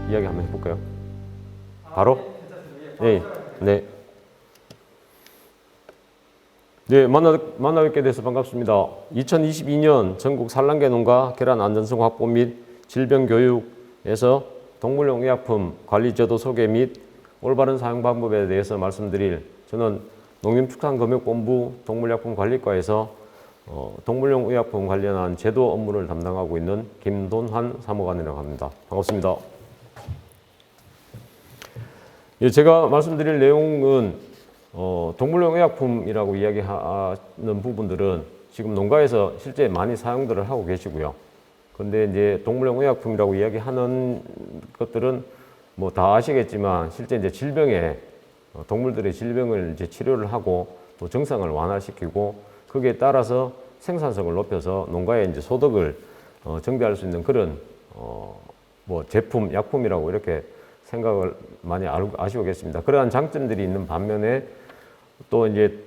이야기 한번 해볼까요? 바로? 네. 네. 네, 만나 뵙게 돼서 반갑습니다. 2022년 전국 산란계 농가 계란 안전성 확보 및 질병 교육에서 동물용 의약품 관리 제도 소개 및 올바른 사용 방법에 대해서 말씀드릴, 저는 농림축산검역본부 동물약품관리과에서 동물용 의약품 관련한 제도 업무를 담당하고 있는 김돈환 사무관이라고 합니다. 반갑습니다. 예, 제가 말씀드릴 내용은 동물용 의약품이라고 이야기하는 부분들은 지금 농가에서 실제 많이 사용들을 하고 계시고요. 근데 이제 동물용 의약품이라고 이야기하는 것들은 뭐 다 아시겠지만 실제 이제 질병에 동물들의 질병을 이제 치료를 하고 또 정상을 완화시키고 거기에 따라서 생산성을 높여서 농가의 이제 소득을 증대할 수 있는 그런 뭐 제품, 약품이라고 이렇게 생각을 많이 아시고 계십니다. 그러한 장점들이 있는 반면에 또 이제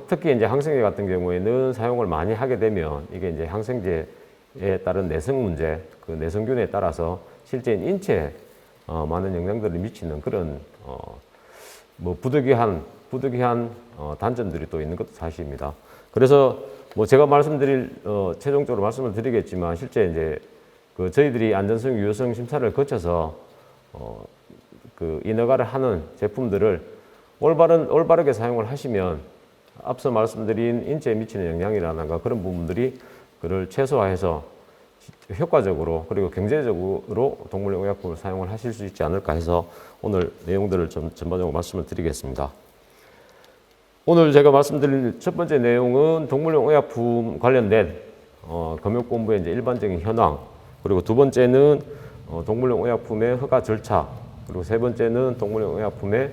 특히 이제 항생제 같은 경우에는 사용을 많이 하게 되면 이게 이제 항생제에 따른 내성 문제, 그 내성균에 따라서 실제 인체에 많은 영향들을 미치는 그런 뭐 부득이한 단점들이 또 있는 것도 사실입니다. 그래서 뭐 제가 최종적으로 말씀을 드리겠지만 실제 이제 저희들이 안전성, 유효성 심사를 거쳐서 인허가를 하는 제품들을 올바르게 사용을 하시면 앞서 말씀드린 인체에 미치는 영향이라든가 그런 부분들이 그를 최소화해서 효과적으로 그리고 경제적으로 동물용 의약품을 사용을 하실 수 있지 않을까 해서 오늘 내용들을 좀 전반적으로 말씀을 드리겠습니다. 오늘 제가 말씀드릴 첫 번째 내용은 동물용 의약품 관련된 검역본부의 이제 일반적인 현황, 그리고 두 번째는 동물용 의약품의 허가 절차, 그리고 세 번째는 동물용 의약품의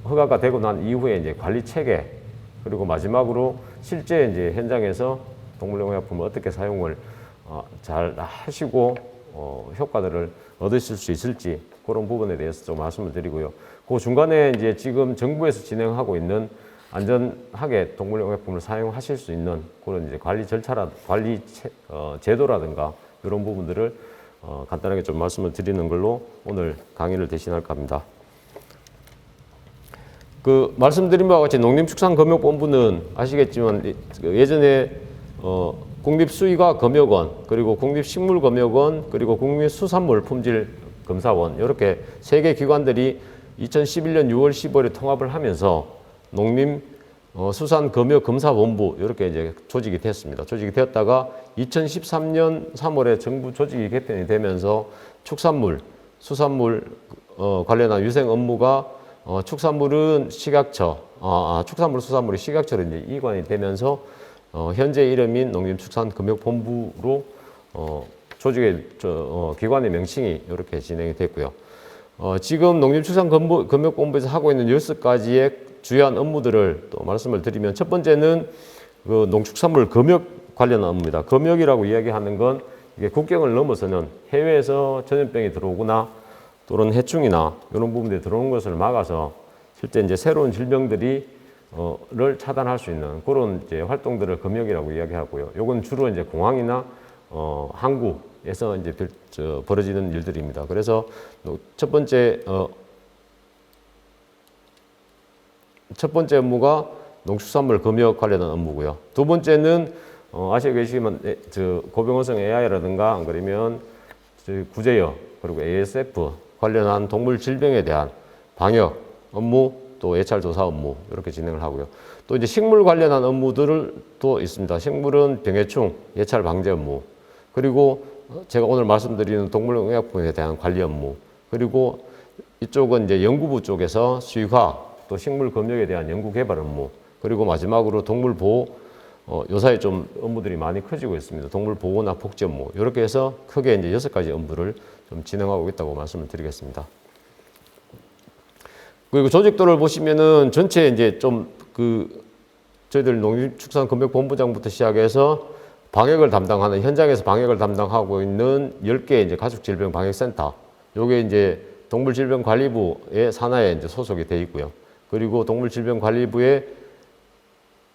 허가가 되고 난 이후에 이제 관리 체계, 그리고 마지막으로 실제 이제 현장에서 동물용 의약품을 어떻게 사용을 잘 하시고 효과들을 얻으실 수 있을지 그런 부분에 대해서 좀 말씀을 드리고요. 그 중간에 이제 지금 정부에서 진행하고 있는 안전하게 동물용 의약품을 사용하실 수 있는 그런 이제 관리 제도라든가 이런 부분들을 간단하게 좀 말씀을 드리는 걸로 오늘 강의를 대신할까 합니다. 말씀드린 바와 같이 농림축산검역본부는 아시겠지만 예전에 국립수의과검역원, 그리고 국립식물검역원, 그리고 국립수산물품질검사원 이렇게 세 개 기관들이 2011년 6월 15일에 통합을 하면서 농림수산검역검사본부 이렇게 이제 조직이 됐습니다. 조직이 되었다가 2013년 3월에 정부 조직이 개편이 되면서 축산물, 수산물 관련한 위생 업무가 축산물은 식약처, 축산물, 수산물이 식약처로 이제 이관이 되면서 현재 이름인 농림축산검역본부로 조직의 기관의 명칭이 이렇게 진행이 됐고요. 지금 농림축산검역본부에서 하고 있는 6가지의 주요한 업무들을 또 말씀을 드리면 첫 번째는 농축산물 검역 관련 업무입니다. 검역이라고 이야기하는 건 이게 국경을 넘어서는 해외에서 전염병이 들어오거나 또는 해충이나 이런 부분들이 들어오는 것을 막아서 실제 이제 새로운 질병들이 를 차단할 수 있는 그런 이제 활동들을 검역이라고 이야기하고요. 요건 주로 이제 공항이나 항구에서 이제 벌어지는 일들입니다. 그래서 첫 번째 업무가 농축산물 검역 관련한 업무고요. 두 번째는 아시고 계시지만 고병원성 AI라든가 안 그러면 구제여 그리고 ASF 관련한 동물 질병에 대한 방역 업무, 또 예찰 조사 업무 이렇게 진행을 하고요. 또 이제 식물 관련한 업무들도 있습니다. 식물은 병해충 예찰 방제 업무, 그리고 제가 오늘 말씀드리는 동물용 의약품에 대한 관리 업무, 그리고 이쪽은 이제 연구부 쪽에서 수의화 또 식물 검역에 대한 연구 개발 업무, 그리고 마지막으로 동물 보호 요사이 좀 업무들이 많이 커지고 있습니다. 동물 보호나 복지 업무 이렇게 해서 크게 이제 6가지 업무를 좀 진행하고 있다고 말씀을 드리겠습니다. 그리고 조직도를 보시면은 전체 이제 저희들 농림축산검역본부장부터 시작해서 방역을 담당하는, 현장에서 방역을 담당하고 있는 10개 이제 가축질병방역센터, 요게 이제 동물질병관리부의 산하에 이제 소속이 되어 있고요. 그리고 동물질병관리부의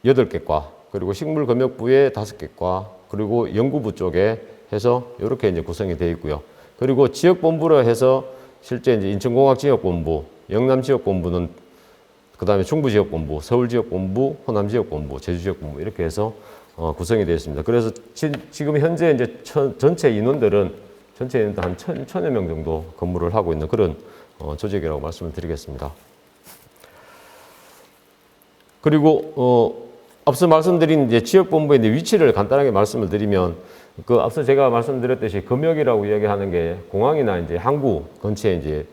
8개과, 그리고 식물검역부의 5개과, 그리고 연구부 쪽에 해서 이렇게 이제 구성이 되어 있고요. 그리고 지역본부로 해서 실제 이제 인천공학지역본부, 영남지역본부는 그다음에 중부지역본부, 서울지역본부, 호남지역본부, 제주지역본부 이렇게 해서 구성이 되어 있습니다. 그래서 지금 현재 이제 전체 인원들은 한 1,000여 명 정도 근무를 하고 있는 그런 조직이라고 말씀을 드리겠습니다. 그리고 앞서 말씀드린 이제 지역본부의 이제 위치를 간단하게 말씀을 드리면 그 앞서 제가 말씀드렸듯이 금역이라고 이야기하는 게 공항이나 이제 항구 근처에 이제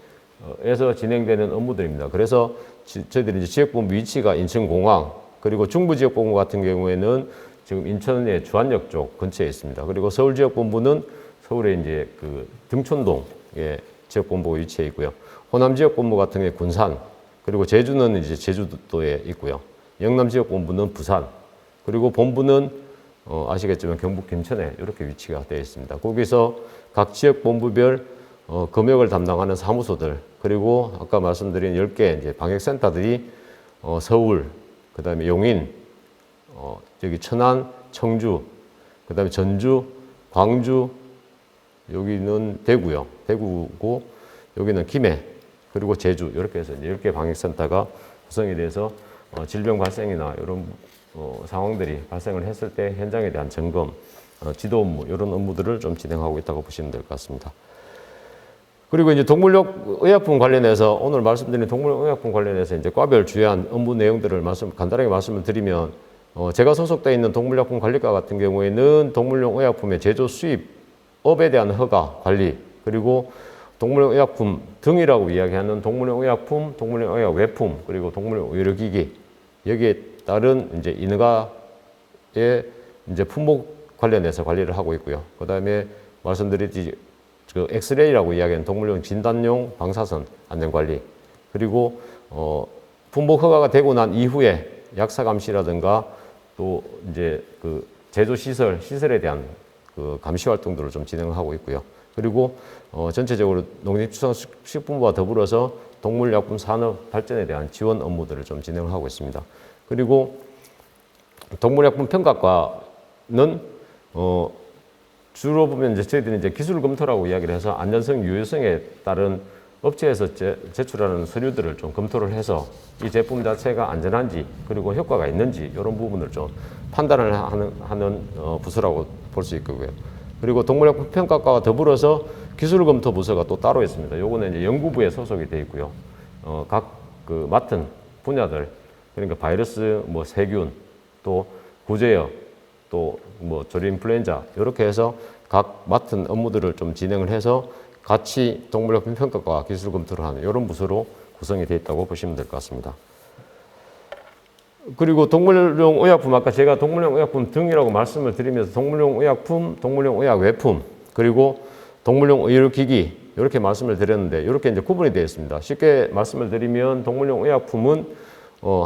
에서 진행되는 업무들입니다. 그래서 저희들이 이제 지역본부 위치가 인천공항, 그리고 중부지역본부 같은 경우에는 지금 인천의 주안역 쪽 근처에 있습니다. 그리고 서울지역본부는 서울의 이제 그 등촌동에 지역본부가 위치해 있고요. 호남지역본부 같은 경우에 군산, 그리고 제주는 이제 제주도에 있고요. 영남지역본부는 부산, 그리고 본부는 아시겠지만 경북 김천에 이렇게 위치가 되어 있습니다. 거기서 각 지역본부별 금역을 담당하는 사무소들, 그리고 아까 말씀드린 10개 이제 방역센터들이 서울, 그 다음에 용인, 여기 천안, 청주, 그 다음에 전주, 광주, 여기는 대구요. 대구고, 여기는 김해, 그리고 제주, 이렇게 해서 10개 방역센터가 구성이 돼서 질병 발생이나 이런 상황들이 발생을 했을 때 현장에 대한 점검, 지도 업무, 이런 업무들을 좀 진행하고 있다고 보시면 될 것 같습니다. 그리고 이제 동물용 의약품 관련해서 오늘 말씀드린 동물용 의약품 관련해서 이제 과별 주요한 업무 내용들을 간단하게 말씀을 드리면 제가 소속되어 있는 동물약품 관리과 같은 경우에는 동물용 의약품의 제조 수입업에 대한 허가 관리, 그리고 동물용 의약품 등이라고 이야기하는 동물용 의약품, 동물용 의약 외품, 그리고 동물용 의료기기, 여기에 따른 이제 인가의 이제 품목 관련해서 관리를 하고 있고요. 그 다음에 말씀드렸듯이 그 엑스레이라고 이야기하는 동물용 진단용 방사선 안전관리, 그리고 품목 허가가 되고 난 이후에 약사 감시라든가 또 이제 그 제조 시설에 대한 그 감시 활동들을 좀 진행하고 있고요. 그리고 전체적으로 농림축산식품부와 더불어서 동물약품 산업 발전에 대한 지원 업무들을 좀 진행하고 있습니다. 그리고 동물약품 평가과는 주로 보면 이제 저희들이 이제 기술 검토라고 이야기를 해서 안전성, 유효성에 따른 업체에서 제출하는 서류들을 좀 검토를 해서 이 제품 자체가 안전한지, 그리고 효과가 있는지, 이런 부분을 좀 판단을 하는 부서라고 볼 수 있고요. 그리고 동물약품 평가과와 더불어서 기술 검토 부서가 또 따로 있습니다. 요거는 이제 연구부에 소속이 되어 있고요. 각 그 맡은 분야들, 그러니까 바이러스, 뭐 세균, 또 구제역, 또 뭐 조류인플루엔자, 이렇게 해서 각 맡은 업무들을 좀 진행을 해서 같이 동물약품 평가과 기술 검토를 하는 이런 부서로 구성이 되어 있다고 보시면 될 것 같습니다. 그리고 동물용 의약품, 아까 제가 동물용 의약품 등이라고 말씀을 드리면서 동물용 의약품, 동물용 의약 외품, 그리고 동물용 의료기기, 이렇게 말씀을 드렸는데 이렇게 이제 구분이 되어 있습니다. 쉽게 말씀을 드리면 동물용 의약품은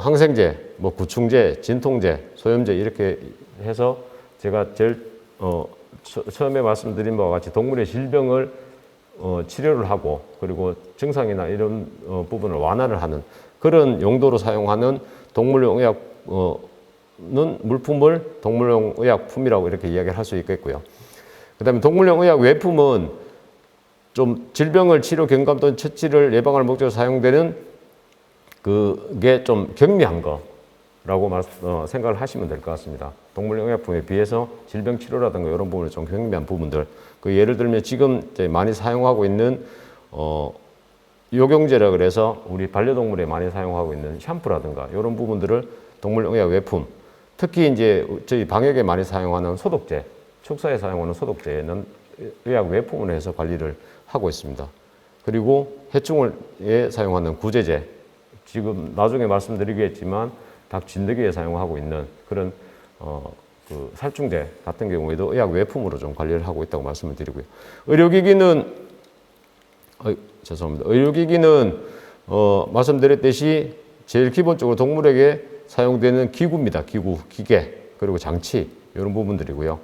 항생제, 뭐 구충제, 진통제, 소염제 이렇게 해서 제가 제일 처음에 말씀드린 바와 같이 동물의 질병을 치료를 하고, 그리고 증상이나 이런 부분을 완화를 하는 그런 용도로 사용하는 동물용 의약은 물품을 동물용 의약품이라고 이렇게 이야기를 할 수 있겠고요. 그 다음에 동물용 의약 외품은 좀 질병을 치료, 경감 또는 처치를 예방할 목적으로 사용되는 그게 좀 경미한 거라고 생각을 하시면 될 것 같습니다. 동물용 의약품에 비해서 질병 치료라든가 이런 부분이 좀 경미한 부분들, 그 예를 들면 지금 많이 사용하고 있는 요경제라 그래서 우리 반려동물에 많이 사용하고 있는 샴푸라든가 이런 부분들을 동물용 의약 외품, 특히 이제 저희 방역에 많이 사용하는 소독제, 축사에 사용하는 소독제는 의약 외품으로 해서 관리를 하고 있습니다. 그리고 해충에 사용하는 구제제, 지금 나중에 말씀드리겠지만 닭 진드기에 사용하고 있는 그런 그 살충제 같은 경우에도 의약 외품으로 좀 관리를 하고 있다고 말씀을 드리고요. 의료기기는 의료기기는 말씀드렸듯이 제일 기본적으로 동물에게 사용되는 기구입니다. 기구, 기계, 그리고 장치 이런 부분들이고요.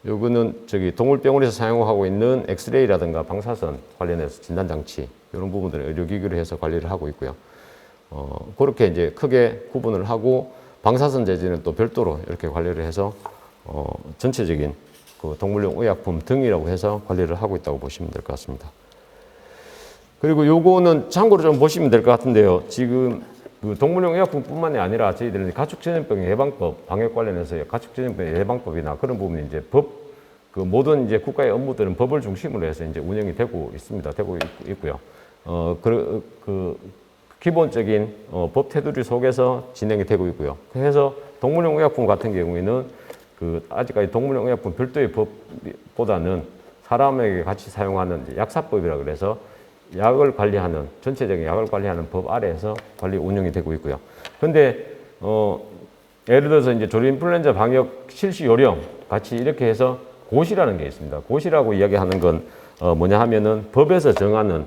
요거는 동물병원에서 사용하고 있는 엑스레이라든가 방사선 관련해서 진단장치 이런 부분들을 의료기기로 해서 관리를 하고 있고요. 그렇게 이제 크게 구분을 하고 방사선 제지는 또 별도로 이렇게 관리를 해서 전체적인 그 동물용 의약품 등이라고 해서 관리를 하고 있다고 보시면 될 것 같습니다. 그리고 요거는 참고로 좀 보시면 될 것 같은데요. 지금 그 동물용 의약품뿐만이 아니라 저희들은 가축전염병 예방법, 방역 관련해서 가축전염병 예방법이나 그런 부분이 이제 그 모든 이제 국가의 업무들은 법을 중심으로 해서 이제 운영이 되고 있습니다. 되고 있고요. 기본적인 법 테두리 속에서 진행이 되고 있고요. 그래서 동물용 의약품 같은 경우에는 아직까지 동물용 의약품 별도의 법보다는 사람에게 같이 사용하는 약사법이라 그래서 약을 관리하는, 전체적인 약을 관리하는 법 아래에서 관리 운영이 되고 있고요. 근데 예를 들어서 이제 조류인플루엔자 방역 실시 요령 같이 이렇게 해서 고시라는 게 있습니다. 고시라고 이야기하는 건 뭐냐 하면은 법에서 정하는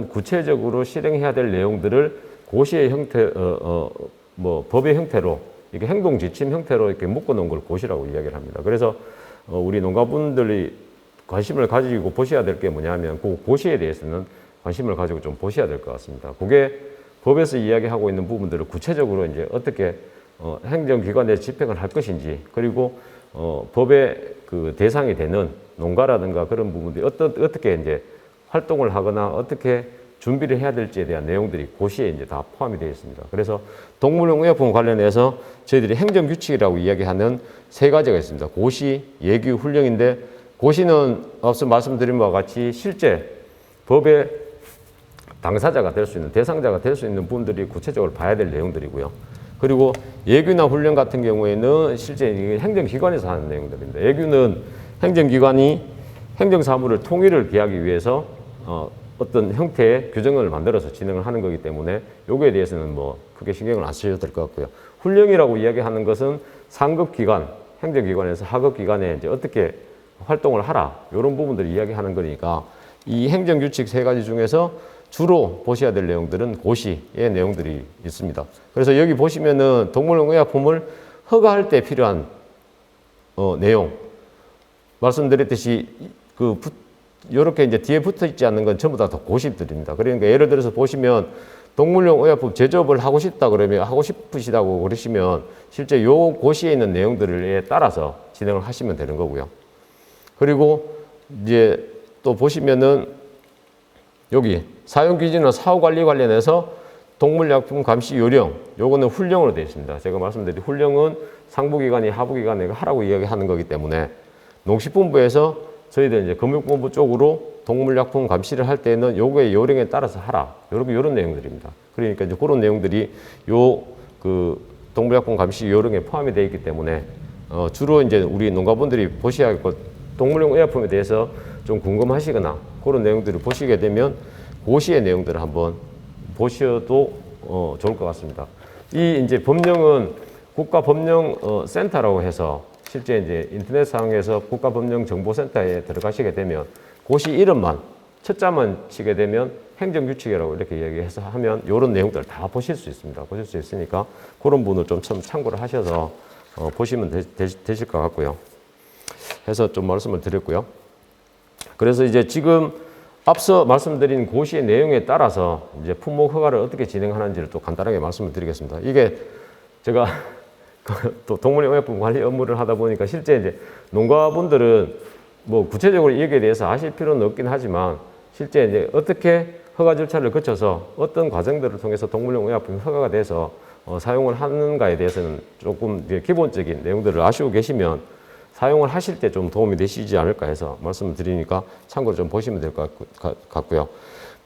구체적으로 실행해야 될 내용들을 고시의 형태, 법의 형태로, 이렇게 행동 지침 형태로 이렇게 묶어놓은 걸 고시라고 이야기를 합니다. 그래서 우리 농가분들이 관심을 가지고 보셔야 될 게 뭐냐면 그 고시에 대해서는 관심을 가지고 좀 보셔야 될 것 같습니다. 그게 법에서 이야기하고 있는 부분들을 구체적으로 이제 어떻게 행정기관에 집행을 할 것인지, 그리고 법의 그 대상이 되는 농가라든가 그런 부분들이 어떻게 이제 활동을 하거나 어떻게 준비를 해야 될지에 대한 내용들이 고시에 이제 다 포함이 되어 있습니다. 그래서 동물용 의약품 관련해서 저희들이 행정규칙이라고 이야기하는 3가지가 있습니다. 고시, 예규, 훈령인데, 고시는 앞서 말씀드린 바와 같이 실제 법의 당사자가 될 수 있는, 대상자가 될 수 있는 분들이 구체적으로 봐야 될 내용들이고요. 그리고 예규나 훈령 같은 경우에는 실제 행정기관에서 하는 내용들입니다. 예규는 행정기관이 행정사무를 통일을 기하기 위해서 어떤 형태의 규정을 만들어서 진행을 하는 거기 때문에 요거에 대해서는 뭐 크게 신경을 안 쓰셔도 될 것 같고요. 훈령이라고 이야기하는 것은 상급기관, 행정기관에서 하급기관에 이제 어떻게 활동을 하라, 이런 부분들을 이야기하는 거니까 이 행정규칙 3가지 중에서 주로 보셔야 될 내용들은 고시의 내용들이 있습니다. 그래서 여기 보시면은 동물용 의약품을 허가할 때 필요한 내용, 말씀드렸듯이 이렇게 이제 뒤에 붙어 있지 않는 건 전부 다 고시들입니다. 그러니까 예를 들어서 보시면 동물용 의약품 제조업을 하고 싶다 그러면, 하고 싶으시다고 그러시면 실제 요 고시에 있는 내용들에 따라서 진행을 하시면 되는 거고요. 그리고 이제 또 보시면은 여기 사용기준이나 사후관리 관련해서 동물약품 감시 요령, 요거는 훈령으로 되어 있습니다. 제가 말씀드린 훈령은 상부기관이 하부기관에 하라고 이야기하는 거기 때문에 농식품부에서 저희들 이제 금육본부 쪽으로 동물약품 감시를 할 때는 요거의 요령에 따라서 하라, 요런 내용들입니다. 그러니까 이제 그런 내용들이 동물약품 감시 요령에 포함이 되어 있기 때문에 주로 이제 우리 농가분들이 보셔야 할 것, 동물용 의약품에 대해서 좀 궁금하시거나 그런 내용들을 보시게 되면 고시의 내용들을 한번 보셔도 좋을 것 같습니다. 이 이제 법령은 국가법령센터라고 해서 실제 이제 인터넷상에서 국가법령정보센터에 들어가시게 되면 고시 이름만 첫 자만 치게 되면 행정규칙이라고 이렇게 얘기해서 하면 이런 내용들 다 보실 수 있습니다. 보실 수 있으니까 그런 부분을 좀 참고를 하셔서 보시면 되실 것 같고요. 해서 좀 말씀을 드렸고요. 그래서 이제 지금 앞서 말씀드린 고시의 내용에 따라서 이제 품목 허가를 어떻게 진행하는지를 또 간단하게 말씀을 드리겠습니다. 이게 제가 또 동물의약품 관리 업무를 하다 보니까 실제 이제 농가분들은 뭐 구체적으로 여기에 대해서 아실 필요는 없긴 하지만 실제 이제 어떻게 허가 절차를 거쳐서 어떤 과정들을 통해서 동물용 의약품이 허가가 돼서 사용을 하는가에 대해서는 조금 이제 기본적인 내용들을 아시고 계시면 사용을 하실 때 좀 도움이 되시지 않을까 해서 말씀을 드리니까 참고로 좀 보시면 될 것 같고요.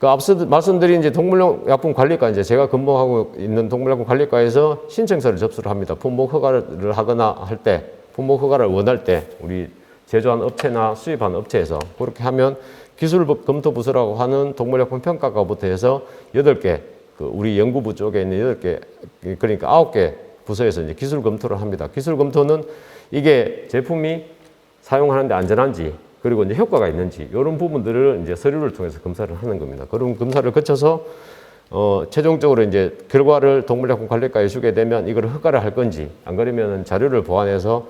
앞서 말씀드린 이제 동물용 약품 관리과, 이제 제가 근무하고 있는 동물약품 관리과에서 신청서를 접수를 합니다. 품목 허가를 하거나 할 때, 품목 허가를 원할 때, 우리 제조한 업체나 수입한 업체에서 그렇게 하면 기술검토부서라고 하는 동물약품 평가과부터 해서 8개, 우리 연구부 쪽에 있는 8개, 그러니까 9개 부서에서 이제 기술 검토를 합니다. 기술 검토는 이게 제품이 사용하는데 안전한지, 그리고 이제 효과가 있는지, 이런 부분들을 이제 서류를 통해서 검사를 하는 겁니다. 그런 검사를 거쳐서, 최종적으로 이제 결과를 동물약품관리과에 주게 되면 이걸 허가를 할 건지, 안 그러면 자료를 보완해서,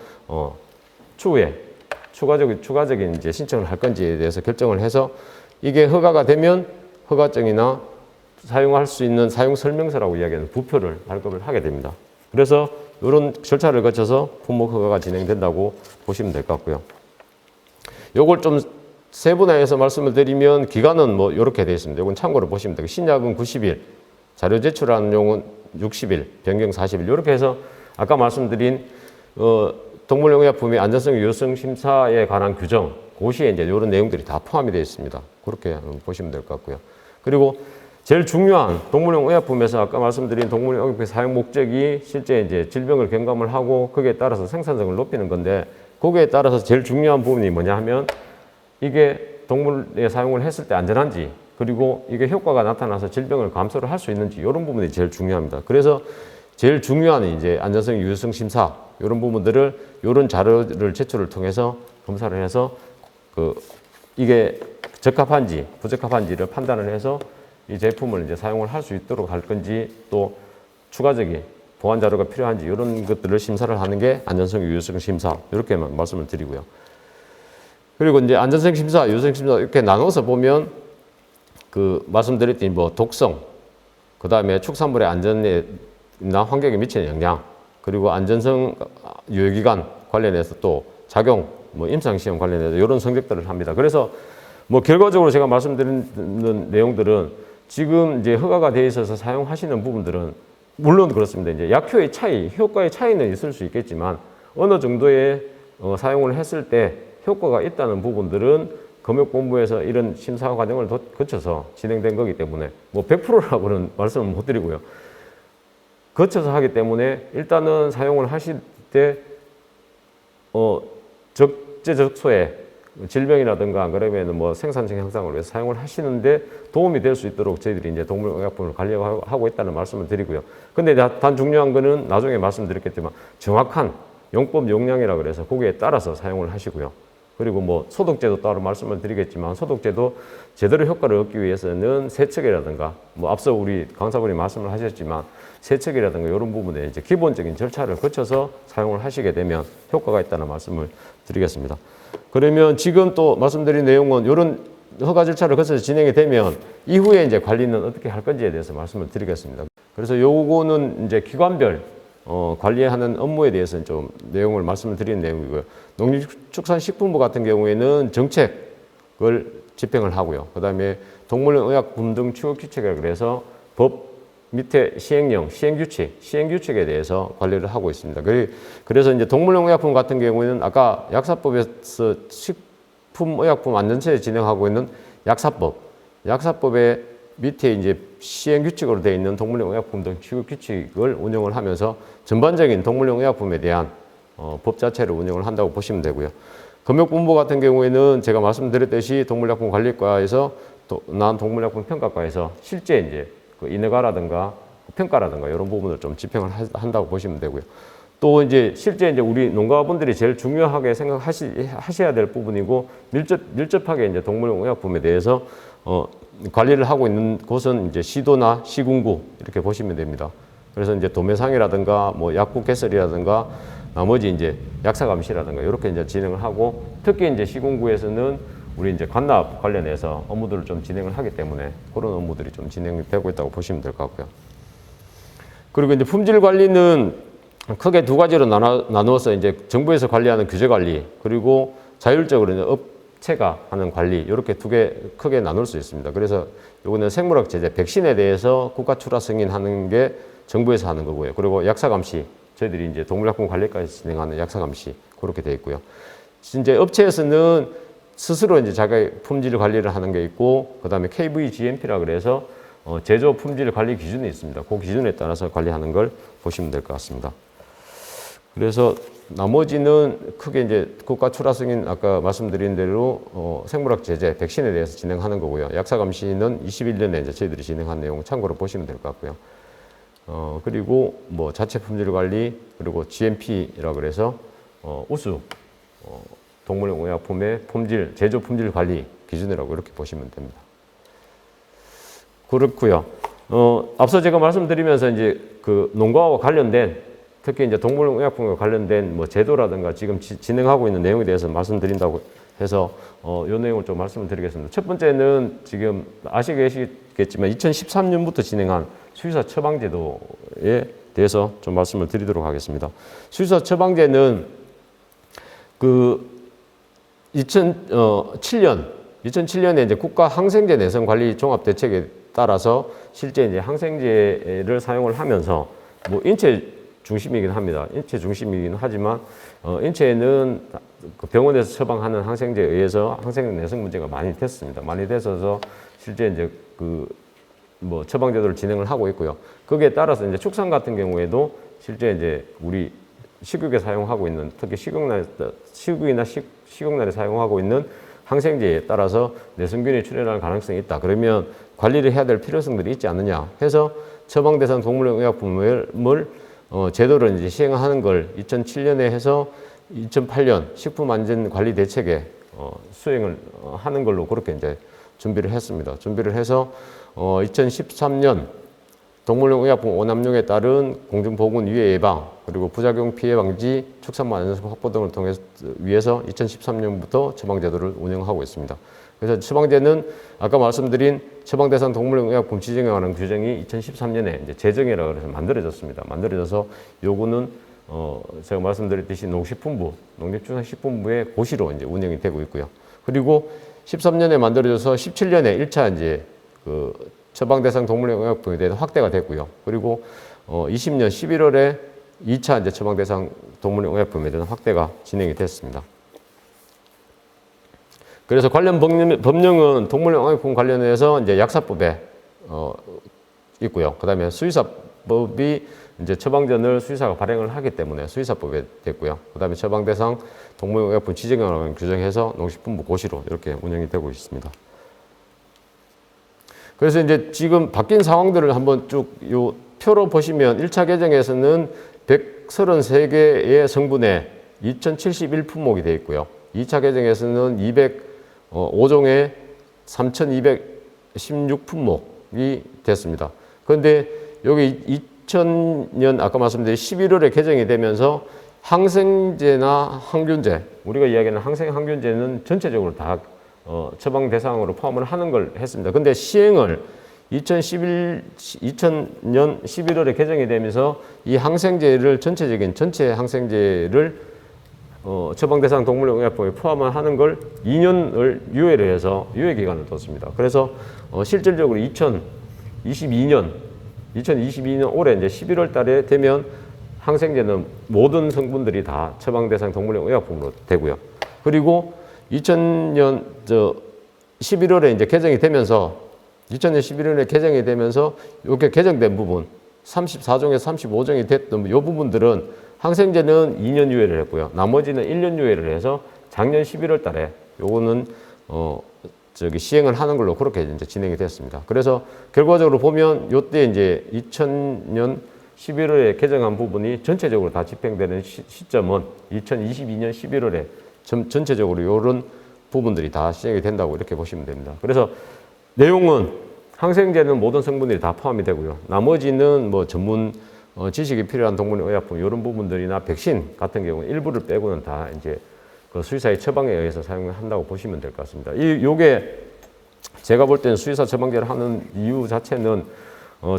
추후에 추가적인 이제 신청을 할 건지에 대해서 결정을 해서 이게 허가가 되면 허가증이나 사용할 수 있는 사용설명서라고 이야기하는 부표를 발급을 하게 됩니다. 그래서 이런 절차를 거쳐서 품목 허가가 진행된다고 보시면 될 것 같고요. 요걸 좀 세분화해서 말씀을 드리면 기간은 뭐 이렇게 되어 있습니다. 이건 참고로 보시면 되고 신약은 90일, 자료 제출하는 용은 60일, 변경 40일 이렇게 해서 아까 말씀드린 동물농약품의 안전성 유효성 심사에 관한 규정, 고시에 이제 이런 내용들이 다 포함이 되어 있습니다. 그렇게 보시면 될 것 같고요. 그리고 제일 중요한 동물용 의약품에서 아까 말씀드린 동물용 의약품의 사용 목적이 실제 이제 질병을 경감을 하고 거기에 따라서 생산성을 높이는 건데 거기에 따라서 제일 중요한 부분이 뭐냐 하면 이게 동물에 사용을 했을 때 안전한지 그리고 이게 효과가 나타나서 질병을 감소를 할 수 있는지 이런 부분이 제일 중요합니다. 그래서 제일 중요한 이제 안전성 유효성 심사 이런 부분들을 이런 자료를 제출을 통해서 검사를 해서 이게 적합한지 부적합한지를 판단을 해서 이 제품을 이제 사용을 할 수 있도록 할 건지 또 추가적인 보완 자료가 필요한지 이런 것들을 심사를 하는 게 안전성 유효성 심사 이렇게만 말씀을 드리고요. 그리고 이제 안전성 심사, 유효성 심사 이렇게 나눠서 보면 말씀드렸더니 뭐 독성, 그 다음에 축산물의 안전이나 환경에 미치는 영향, 그리고 안전성 유효기간 관련해서 또 작용, 뭐 임상시험 관련해서 이런 성적들을 합니다. 그래서 뭐 결과적으로 제가 말씀드리는 내용들은 지금 이제 허가가 되어 있어서 사용하시는 부분들은 물론 그렇습니다. 이제 약효의 차이, 효과의 차이는 있을 수 있겠지만 어느 정도의 사용을 했을 때 효과가 있다는 부분들은 검역본부에서 이런 심사 과정을 거쳐서 진행된 거기 때문에 뭐 100%라고는 말씀을 못 드리고요. 거쳐서 하기 때문에 일단은 사용을 하실 때 적재적소에 질병이라든가 그러면 뭐 생산성 향상을 위해서 사용을 하시는데 도움이 될 수 있도록 저희들이 이제 동물의약품을 관리하고 있다는 말씀을 드리고요. 근데 단 중요한 거는 나중에 말씀드렸겠지만 정확한 용법 용량이라 그래서 거기에 따라서 사용을 하시고요. 그리고 뭐 소독제도 따로 말씀을 드리겠지만 소독제도 제대로 효과를 얻기 위해서는 세척이라든가 뭐 앞서 우리 강사분이 말씀을 하셨지만 세척이라든가 이런 부분에 이제 기본적인 절차를 거쳐서 사용을 하시게 되면 효과가 있다는 말씀을 드리겠습니다. 그러면 지금 또 말씀드린 내용은 이런 허가 절차를 거쳐서 진행이 되면 이후에 이제 관리는 어떻게 할 건지에 대해서 말씀을 드리겠습니다. 그래서 요거는 이제 기관별 관리하는 업무에 대해서는 좀 내용을 말씀을 드리는 내용이고요. 농림축산식품부 같은 경우에는 정책을 집행을 하고요. 그 다음에 동물의약품 등 취급규칙이라 그래서 법 밑에 시행령, 시행규칙에 대해서 관리를 하고 있습니다. 그래서 이제 동물용의약품 같은 경우에는 아까 약사법에서 식품의약품 안전처에 진행하고 있는 약사법의 밑에 이제 시행규칙으로 되어 있는 동물용의약품 등 취급규칙을 운영을 하면서 전반적인 동물용의약품에 대한 법 자체를 운영을 한다고 보시면 되고요. 검역본부 같은 경우에는 제가 말씀드렸듯이 동물약품관리과에서 난 동물약품 평가과에서 실제 이제 인허가라든가 평가라든가 이런 부분을 좀 집행을 한다고 보시면 되고요. 또 이제 실제 이제 우리 농가분들이 제일 중요하게 생각하셔야 될 부분이고 밀접하게 이제 동물용 의약품에 대해서 관리를 하고 있는 곳은 이제 시도나 시군구 이렇게 보시면 됩니다. 그래서 이제 도매상이라든가 뭐 약국 개설이라든가 나머지 이제 약사감시라든가 이렇게 이제 진행을 하고 특히 이제 시군구에서는 우리 이제 관납 관련해서 업무들을 좀 진행을 하기 때문에 그런 업무들이 좀 진행되고 있다고 보시면 될 것 같고요. 그리고 이제 품질 관리는 크게 두 가지로 나누어서 이제 정부에서 관리하는 규제 관리 그리고 자율적으로 이제 업체가 하는 관리 이렇게 두 개 크게 나눌 수 있습니다. 그래서 이거는 생물학 제재 백신에 대해서 국가 출하 승인하는 게 정부에서 하는 거고요. 그리고 약사 감시 저희들이 이제 동물약품 관리까지 진행하는 약사 감시 그렇게 돼 있고요. 이제 업체에서는 스스로 이제 자기 품질 관리를 하는 게 있고, 그 다음에 KVGMP라 그래서 제조 품질 관리 기준이 있습니다. 그 기준에 따라서 관리하는 걸 보시면 될 것 같습니다. 그래서 나머지는 크게 이제 국가 출하 승인 아까 말씀드린 대로 생물학 제재, 백신에 대해서 진행하는 거고요. 약사 감시는 21년에 이제 저희들이 진행한 내용 참고로 보시면 될 것 같고요. 그리고 뭐 자체 품질 관리 그리고 GMP라 그래서 우수 동물용 의약품의 품질, 제조 품질 관리 기준이라고 이렇게 보시면 됩니다. 그렇고요. 앞서 제가 말씀드리면서 이제 그 농가와 관련된 특히 이제 동물용 의약품과 관련된 뭐 제도라든가 지금 진행하고 있는 내용에 대해서 말씀드린다고 해서 이 내용을 좀 말씀을 드리겠습니다. 첫 번째는 지금 아시겠지만 2013년부터 진행한 수의사 처방제도에 대해서 좀 말씀을 드리도록 하겠습니다. 수의사 처방제는 그 2007년에 이제 국가 항생제 내성 관리 종합 대책에 따라서 실제 이제 항생제를 사용을 하면서 뭐 인체 중심이긴 합니다. 인체 중심이긴 하지만 인체에는 그 병원에서 처방하는 항생제에 의해서 항생제 내성 문제가 많이 됐습니다. 많이 됐어서 실제 이제 그 뭐 처방제도를 진행을 하고 있고요. 거기에 따라서 이제 축산 같은 경우에도 실제 이제 우리 식육에 사용하고 있는 특히 식육이나 식용날에 사용하고 있는 항생제에 따라서 내성균이 출현할 가능성이 있다. 그러면 관리를 해야 될 필요성들이 있지 않느냐 해서 처방 대상 동물용 의약품을 제도를 이제 시행하는 걸 2007년에 해서 2008년 식품안전관리대책에 수행을 하는 걸로 그렇게 이제 준비를 했습니다. 준비를 해서 2013년 동물용 의약품 오남용에 따른 공중보건 위해 예방 그리고 부작용 피해 방지 축산물 안전성 확보 등을 위해서 2013년부터 처방제도를 운영하고 있습니다. 그래서 처방제는 아까 말씀드린 처방대상 동물용 의약품 지정에 관한 규정이 2013년에 이제 제정이라고 해서 만들어졌습니다. 만들어져서 요거는 제가 말씀드렸듯이 농식품부, 농림축산식품부의 고시로 이제 운영이 되고 있고요. 그리고 13년에 만들어져서 17년에 1차 이제 그 처방대상 동물용 의약품에 대해서 확대가 됐고요. 그리고 20년 11월에 2차 이제 처방대상 동물용 의약품에 대한 확대가 진행이 됐습니다. 그래서 관련 법령은 동물용 의약품 관련해서 이제 약사법에 있고요. 그다음에 수의사법이 이제 처방전을 수의사가 발행을 하기 때문에 수의사법에 됐고요. 그다음에 처방대상 동물용 의약품 지정을 규정해서 농식품부 고시로 이렇게 운영이 되고 있습니다. 그래서 이제 지금 바뀐 상황들을 한번 쭉 요 표로 보시면 1차 개정에서는 133개의 성분에 2071품목이 되어 있고요. 2차 개정에서는 205종에 3216품목이 됐습니다. 그런데 여기 2000년 아까 말씀드린 11월에 개정이 되면서 항생제나 항균제, 우리가 이야기하는 항균제는 전체적으로 다 처방 대상으로 포함을 하는 걸 했습니다. 근데 시행을 2000년 11월에 개정이 되면서 이 항생제를 전체 항생제를 처방 대상 동물용 의약품에 포함을 하는 걸 2년을 유예를 해서 유예 기간을 뒀습니다. 그래서 실질적으로 2022년 올해 이제 11월 달에 되면 항생제는 모든 성분들이 다 처방 대상 동물용 의약품으로 되고요. 그리고 2000년 11월에 이제 개정이 되면서 이렇게 개정된 부분 34종에서 35종이 됐던 이 부분들은 항생제는 2년 유예를 했고요. 나머지는 1년 유예를 해서 작년 11월 달에 요거는 시행을 하는 걸로 그렇게 이제 진행이 됐습니다. 그래서 결과적으로 보면 요때 이제 2000년 11월에 개정한 부분이 전체적으로 다 집행되는 시점은 2022년 11월에 전체적으로 요런 부분들이 다 시행이 된다고 이렇게 보시면 됩니다. 그래서 내용은 항생제는 모든 성분들이 다 포함이 되고요. 나머지는 뭐 전문 지식이 필요한 동물용 의약품 이런 부분들이나 백신 같은 경우는 일부를 빼고는 다 이제 그 수의사의 처방에 의해서 사용을 한다고 보시면 될 것 같습니다. 요게 제가 볼 때는 수의사 처방제를 하는 이유 자체는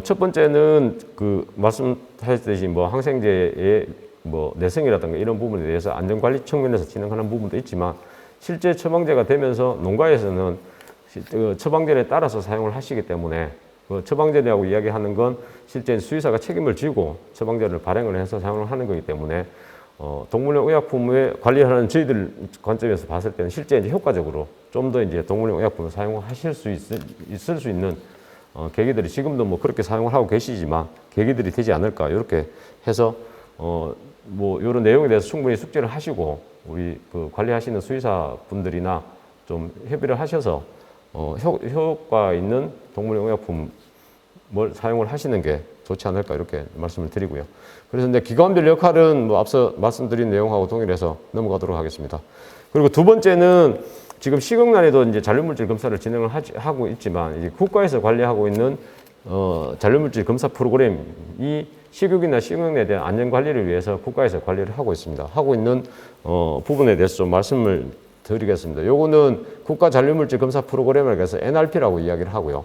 첫 번째는 그 말씀하셨듯이 뭐 항생제의 뭐 내성이라든가 이런 부분에 대해서 안전관리 측면에서 진행하는 부분도 있지만 실제 처방제가 되면서 농가에서는 처방전에 따라서 사용을 하시기 때문에 그 처방전이라고 이야기하는 건 실제 수의사가 책임을 지고 처방전을 발행을 해서 사용을 하는 거기 때문에 동물용 의약품을 관리하는 저희들 관점에서 봤을 때는 실제 이제 효과적으로 좀 더 이제 동물용 의약품을 사용하실 수 있을 수 있는 계기들이 지금도 뭐 그렇게 사용을 하고 계시지만 계기들이 되지 않을까 이렇게 해서 뭐 이런 내용에 대해서 충분히 숙지를 하시고 우리 그 관리하시는 수의사 분들이나 좀 협의를 하셔서 효과 있는 동물용 의약품을 사용을 하시는 게 좋지 않을까 이렇게 말씀을 드리고요. 그래서 이제 기관별 역할은 뭐 앞서 말씀드린 내용하고 동일해서 넘어가도록 하겠습니다. 그리고 두 번째는 지금 식용란에도 이제 잔류물질 검사를 진행을 하고 있지만 이제 국가에서 관리하고 있는 잔류물질 검사 프로그램이 식육이나 식용란에 대한 안전 관리를 위해서 국가에서 관리를 하고 있습니다. 하고 있는 부분에 대해서 좀 말씀을 드리겠습니다. 요거는 국가 잔류물질 검사 프로그램을 해서 NRP라고 이야기를 하고요.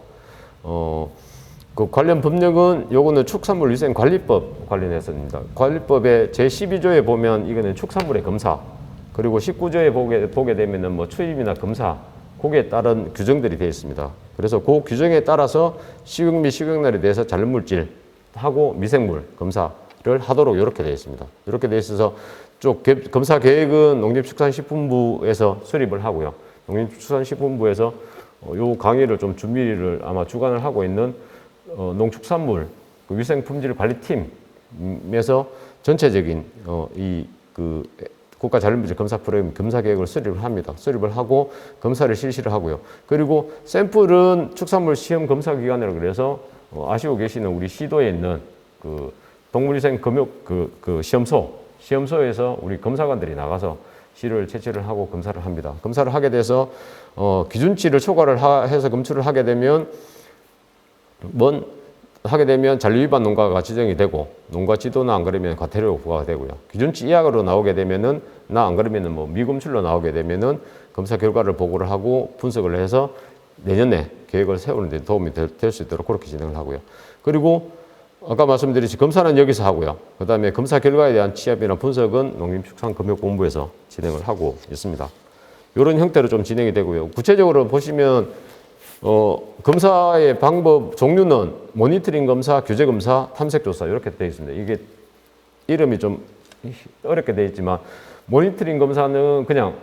그 관련 법령은 요거는 축산물위생관리법 관련해서입니다. 관리법의 제12조에 보면 이거는 축산물의 검사, 그리고 19조에 보게 되면은 뭐 추입이나 검사, 거기에 따른 규정들이 되어 있습니다. 그래서 그 규정에 따라서 식용 및 식용날에 대해서 잔류물질하고 미생물 검사를 하도록 이렇게 되어 있습니다. 이렇게 되어 있어서 쭉 검사 계획은 농림축산식품부에서 수립을 하고요. 농림축산식품부에서 요 강의를 좀 준비를 아마 주관을 하고 있는 농축산물 위생품질관리팀에서 전체적인 국가 잔류물질 검사 프로그램 검사 계획을 수립을 합니다. 수립을 하고 검사를 실시를 하고요. 그리고 샘플은 축산물 시험 검사 기관이라고 그래서 아시고 계시는 우리 시도에 있는 그 동물위생 검역 시험소에서 우리 검사관들이 나가서 시를 채취를 하고 검사를 합니다. 검사를 하게 돼서 기준치를 초과를 해서 검출을 하게 되면 잔류 위반 농가가 지정이 되고, 농가 지도나 안 그러면 과태료 부과가 되고요. 기준치 이하로 나오게 되면은, 안 그러면은 뭐 미검출로 나오게 되면은 검사 결과를 보고를 하고 분석을 해서 내년에 계획을 세우는 데 도움이 될 수 있도록 그렇게 진행을 하고요. 그리고 아까 말씀드렸듯이 검사는 여기서 하고요. 그 다음에 검사 결과에 대한 취합이나 분석은 농림축산검역본부에서 진행을 하고 있습니다. 이런 형태로 좀 진행이 되고요. 구체적으로 보시면 검사의 방법 종류는 모니터링 검사, 규제 검사, 탐색 조사 이렇게 되어 있습니다. 이게 이름이 좀 어렵게 되어 있지만 모니터링 검사는 그냥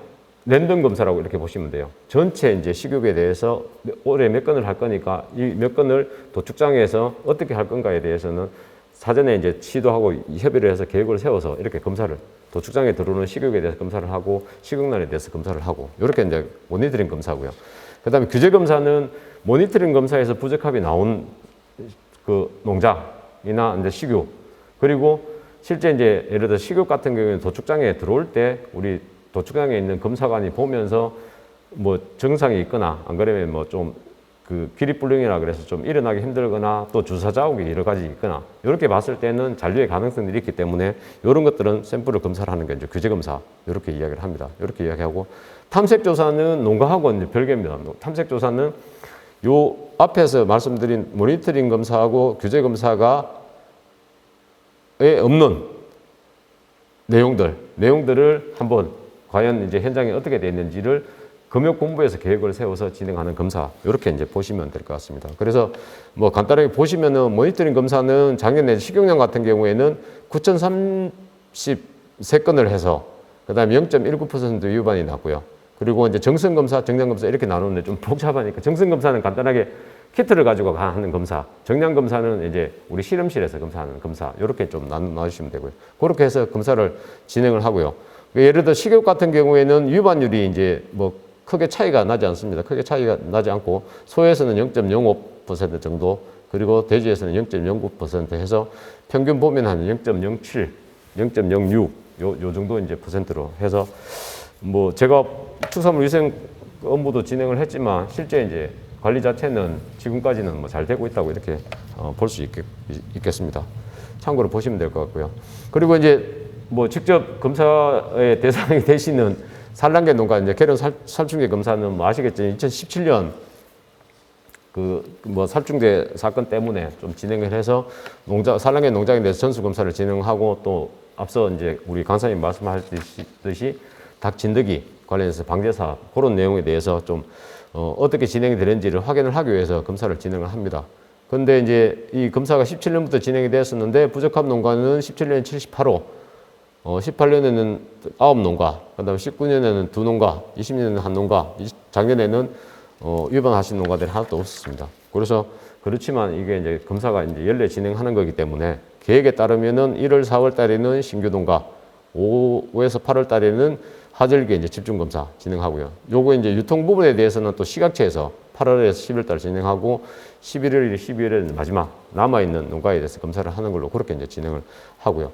랜덤 검사라고 이렇게 보시면 돼요. 전체 이제 식육에 대해서 올해 몇 건을 할 거니까 이 몇 건을 도축장에서 어떻게 할 건가에 대해서는 사전에 이제 시도하고 협의를 해서 계획을 세워서 이렇게 검사를 도축장에 들어오는 식육에 대해서 검사를 하고 식육란에 대해서 검사를 하고 이렇게 이제 모니터링 검사고요. 그다음에 규제 검사는 모니터링 검사에서 부적합이 나온 그 농장이나 이제 식육, 그리고 실제 이제 예를 들어 식육 같은 경우에는 도축장에 들어올 때 우리 도축장에 있는 검사관이 보면서 뭐 증상이 있거나 안 그러면 뭐 좀 그 기립불능이라 그래서 좀 일어나기 힘들거나 또 주사 자국이 여러 가지 있거나 이렇게 봤을 때는 잔류의 가능성들이 있기 때문에 이런 것들은 샘플을 검사를 하는 게 이제 규제 검사 이렇게 이야기를 합니다. 이렇게 이야기하고 탐색 조사는 농가하고 이제 별개입니다. 탐색 조사는 요 앞에서 말씀드린 모니터링 검사하고 규제 검사가 없는 내용들을 한번 과연 이제 현장에 어떻게 되어 있는지를 검역본부에서 계획을 세워서 진행하는 검사, 이렇게 이제 보시면 될 것 같습니다. 그래서 뭐 간단하게 보시면은 모니터링 검사는 작년에 식용량 같은 경우에는 9,033건을 해서 그다음에 0.19% 위반이 났고요. 그리고 이제 정성 검사, 정량 검사 이렇게 나누는데 좀 복잡하니까 정성 검사는 간단하게 키트를 가지고 하는 검사, 정량 검사는 이제 우리 실험실에서 검사하는 검사, 이렇게 좀 나누시면 되고요. 그렇게 해서 검사를 진행을 하고요. 예를 들어 식욕 같은 경우에는 위반율이 이제 뭐 크게 차이가 나지 않습니다. 크게 차이가 나지 않고 소에서는 0.05% 정도, 그리고 돼지에서는 0.09% 해서 평균 보면 한 0.07, 0.06 요 정도 이제 퍼센트로 해서 뭐 제가 축산물 위생 업무도 진행을 했지만 실제 이제 관리 자체는 지금까지는 뭐 잘 되고 있다고 이렇게 볼 수 있겠습니다. 참고로 보시면 될 것 같고요. 그리고 이제 뭐 직접 검사의 대상이 되시는 산란계 농가 이제 계룡 살충제 검사는 뭐 아시겠지만 2017년 그 뭐 살충제 사건 때문에 좀 진행을 해서 산란계 농장에 대해서 전수 검사를 진행하고 또 앞서 이제 우리 강사님 말씀하셨듯이 닭 진드기 관련해서 방제 사업 그런 내용에 대해서 좀 어떻게 진행이 되는지를 확인을 하기 위해서 검사를 진행을 합니다. 그런데 이제 이 검사가 17년부터 진행이 되었었는데 부적합 농가는 17년에 78호, 18년에는 9농가, 그 다음에 19년에는 2농가, 20년에는 1농가, 작년에는 위반하신 농가들이 하나도 없었습니다. 그래서 그렇지만 이게 이제 검사가 이제 연례 진행하는 거기 때문에 계획에 따르면은 1월, 4월 달에는 신규 농가, 5에서 8월 달에는 하절기에 이제 집중 검사 진행하고요. 요거 이제 유통 부분에 대해서는 또 시각처에서 8월에서 10월 달 진행하고 11월, 12월에 마지막 남아있는 농가에 대해서 검사를 하는 걸로 그렇게 이제 진행을 하고요.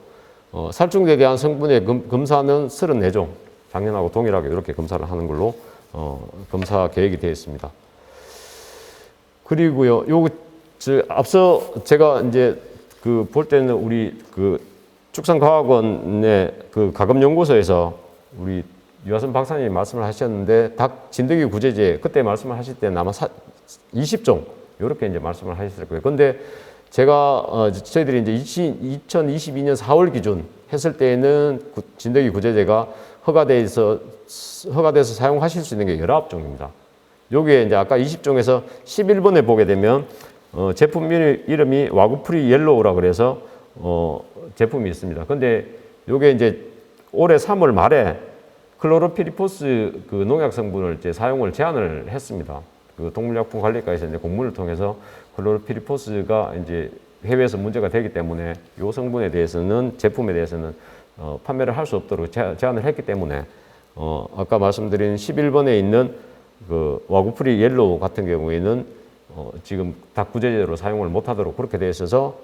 살충제에 대한 성분의 검사는 34종, 작년하고 동일하게 이렇게 검사를 하는 걸로 검사 계획이 되어 있습니다. 그리고요, 앞서 제가 이제 그 볼 때는 우리 그 축산과학원의 그 가금연구소에서 우리 유하선 박사님이 말씀을 하셨는데 닭 진드기 구제제 그때 말씀을 하실 때는 아마 20종 이렇게 이제 말씀을 하셨을 거예요. 근데 제가 저희들이 이제 2022년 4월 기준 했을 때에는 진드기 구제제가 허가돼서 사용하실 수 있는 게 19종입니다. 여기에 이제 아까 20종에서 11번에 보게 되면 제품 이름이 와구프리 옐로우라 그래서 제품이 있습니다. 근데 요게 이제 올해 3월 말에 클로로피리포스 그 농약 성분을 이제 사용을 제한을 했습니다. 그 동물약품 관리과에서 이제 공문을 통해서 클로로피리포스가 이제 해외에서 문제가 되기 때문에 이 성분에 대해서는 제품에 대해서는 판매를 할 수 없도록 제한을 했기 때문에 아까 말씀드린 11번에 있는 그 와구프리 옐로우 같은 경우에는 지금 닭구제제로 사용을 못하도록 그렇게 되어 있어서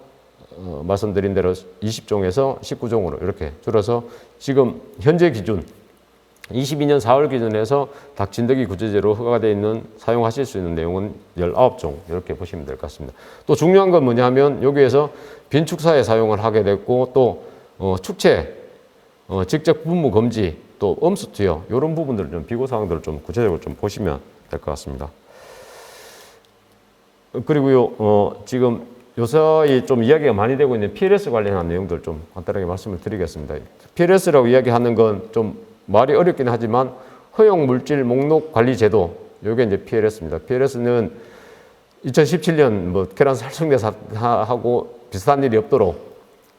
말씀드린 대로 20종에서 19종으로 이렇게 줄어서 지금 현재 기준 22년 4월 기준에서 닭진드기 구제제로 허가되어 있는 사용하실 수 있는 내용은 19종 이렇게 보시면 될 것 같습니다. 또 중요한 건 뭐냐 하면 여기에서 빈축사에 사용을 하게 됐고 또 축체, 직접 분무 금지, 또 음수 투여 이런 부분들을 좀 비고사항들을 좀 구체적으로 좀 보시면 될 것 같습니다. 그리고요 지금 요새 좀 이야기가 많이 되고 있는 PLS 관련한 내용들 좀 간단하게 말씀을 드리겠습니다. PLS라고 이야기하는 건 좀 말이 어렵긴 하지만 허용 물질 목록 관리 제도 요게 이제 PLS입니다. PLS는 2017년 뭐 계란 살충제하고 비슷한 일이 없도록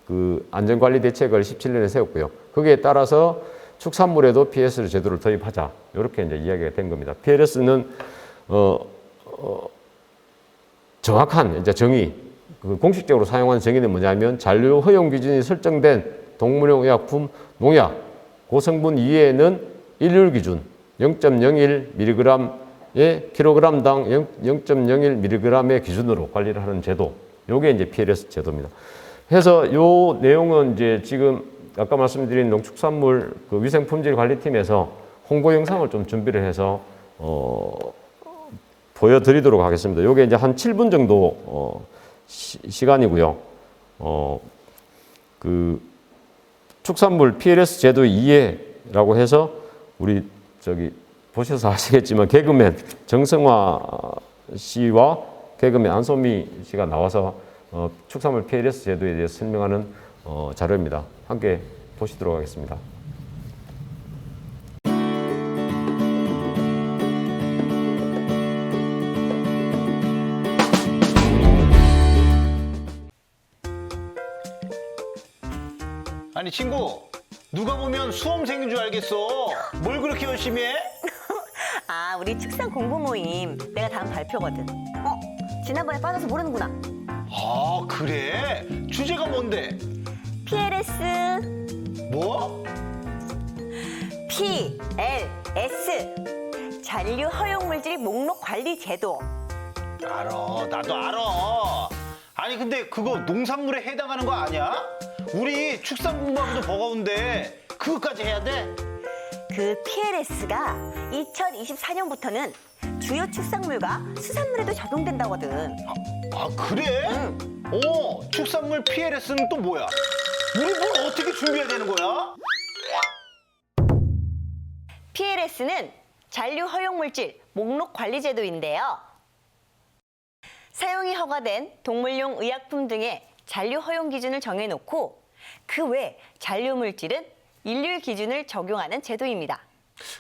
그 안전관리 대책을 17년에 세웠고요. 거기에 따라서 축산물에도 PLS 제도를 도입하자 이렇게 이제 이야기가 된 겁니다. PLS는 정확한 이제 정의, 그 공식적으로 사용하는 정의는 뭐냐면 잔류 허용 기준이 설정된 동물용 의약품 농약 고성분 이외에는 일률 기준 0.01mg의 킬로그램당 0.01mg의 기준으로 관리를 하는 제도. 요게 이제 PLS 제도입니다. 해서 요 내용은 이제 지금 아까 말씀드린 농축산물 그 위생품질 관리팀에서 홍보 영상을 좀 준비를 해서 보여드리도록 하겠습니다. 요게 이제 한 7분 정도 시간이고요. 그 축산물 PLS 제도 이해라고 해서 우리 저기 보셔서 아시겠지만 개그맨 정성화 씨와 개그맨 안소미 씨가 나와서 축산물 PLS 제도에 대해서 설명하는 자료입니다. 함께 보시도록 하겠습니다. 아니 친구, 누가 보면 수험생인 줄 알겠어. 뭘 그렇게 열심히 해? 아, 우리 축산 공부 모임 내가 다음 발표거든. 지난번에 빠져서 모르는구나. 아 그래? 주제가 뭔데? PLS. 뭐? PLS. 잔류 허용물질 목록 관리 제도. 알아, 나도 알아. 아니 근데 그거 농산물에 해당하는 거 아니야? 우리 축산 공부하기도 버거운데 그것까지 해야 돼? 그 PLS가 2024년부터는 주요 축산물과 수산물에도 적용된다거든. 아 그래? 응. 축산물 PLS는 또 뭐야? 우리 뭘 어떻게 준비해야 되는 거야? PLS는 잔류 허용물질 목록 관리 제도인데요. 사용이 허가된 동물용 의약품 등의 잔류 허용 기준을 정해놓고 그 외 잔류 물질은 일률 기준을 적용하는 제도입니다.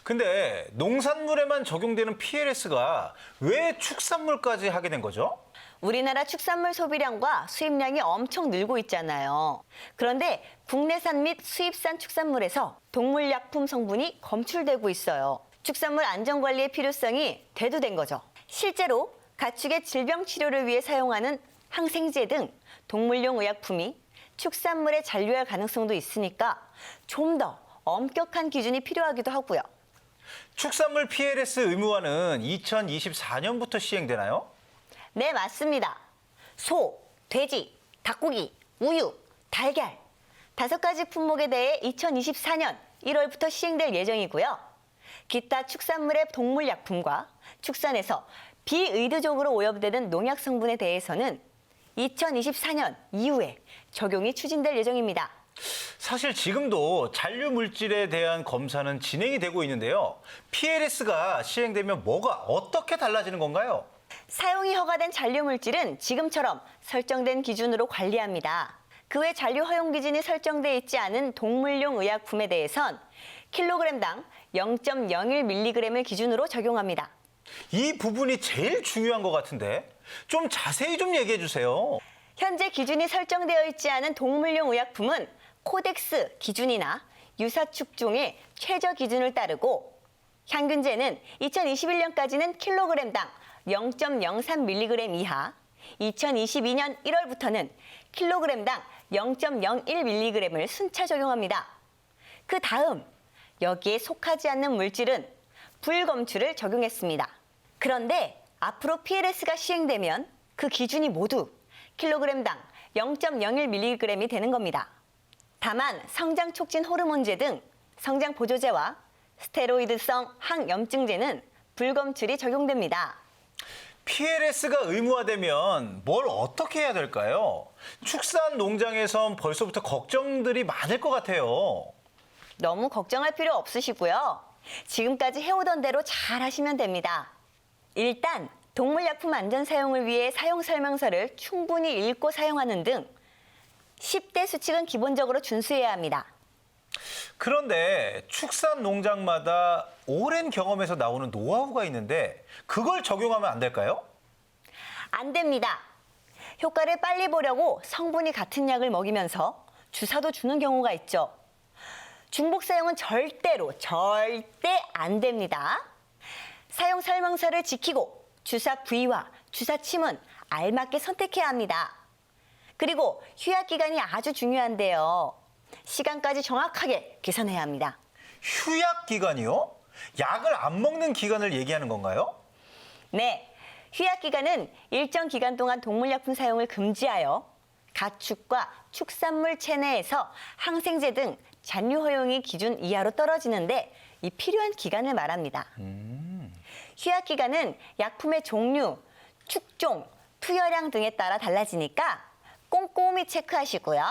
근데 농산물에만 적용되는 PLS가 왜 축산물까지 하게 된 거죠? 우리나라 축산물 소비량과 수입량이 엄청 늘고 있잖아요. 그런데 국내산 및 수입산 축산물에서 동물약품 성분이 검출되고 있어요. 축산물 안전관리의 필요성이 대두된 거죠. 실제로 가축의 질병 치료를 위해 사용하는 항생제 등 동물용 의약품이 축산물에 잔류할 가능성도 있으니까 좀 더 엄격한 기준이 필요하기도 하고요. 축산물 PLS 의무화는 2024년부터 시행되나요? 네, 맞습니다. 소, 돼지, 닭고기, 우유, 달걀 5가지 품목에 대해 2024년 1월부터 시행될 예정이고요. 기타 축산물의 동물약품과 축산에서 비의도적으로 오염되는 농약 성분에 대해서는 2024년 이후에 적용이 추진될 예정입니다. 사실 지금도 잔류 물질에 대한 검사는 진행이 되고 있는데요. PLS가 시행되면 뭐가 어떻게 달라지는 건가요? 사용이 허가된 잔류물질은 지금처럼 설정된 기준으로 관리합니다. 그 외 잔류 허용 기준이 설정돼 있지 않은 동물용 의약품에 대해선 킬로그램당 0.01mg을 기준으로 적용합니다. 이 부분이 제일 중요한 것 같은데 좀 자세히 좀 얘기해 주세요. 현재 기준이 설정되어 있지 않은 동물용 의약품은 코덱스 기준이나 유사축종의 최저 기준을 따르고 향균제는 2021년까지는 킬로그램당 0.03mg 이하, 2022년 1월부터는 킬로그램당 0.01mg을 순차 적용합니다. 그 다음 여기에 속하지 않는 물질은 불검출을 적용했습니다. 그런데 앞으로 PLS가 시행되면 그 기준이 모두 킬로그램당 0.01mg이 되는 겁니다. 다만 성장 촉진 호르몬제 등 성장 보조제와 스테로이드성 항염증제는 불검출이 적용됩니다. PLS가 의무화되면 뭘 어떻게 해야 될까요? 축산 농장에선 벌써부터 걱정들이 많을 것 같아요. 너무 걱정할 필요 없으시고요. 지금까지 해오던 대로 잘 하시면 됩니다. 일단 동물약품 안전 사용을 위해 사용 설명서를 충분히 읽고 사용하는 등 10대 수칙은 기본적으로 준수해야 합니다. 그런데 축산 농장마다 오랜 경험에서 나오는 노하우가 있는데 그걸 적용하면 안 될까요? 안 됩니다. 효과를 빨리 보려고 성분이 같은 약을 먹이면서 주사도 주는 경우가 있죠. 중복 사용은 절대 안 됩니다. 사용 설명서를 지키고 주사 부위와 주사 침은 알맞게 선택해야 합니다. 그리고 휴약 기간이 아주 중요한데요. 시간까지 정확하게 계산해야 합니다. 휴약 기간이요? 약을 안 먹는 기간을 얘기하는 건가요? 네, 휴약 기간은 일정 기간 동안 동물약품 사용을 금지하여 가축과 축산물 체내에서 항생제 등 잔류 허용이 기준 이하로 떨어지는데 이 필요한 기간을 말합니다. 휴약 기간은 약품의 종류, 축종, 투여량 등에 따라 달라지니까 꼼꼼히 체크하시고요.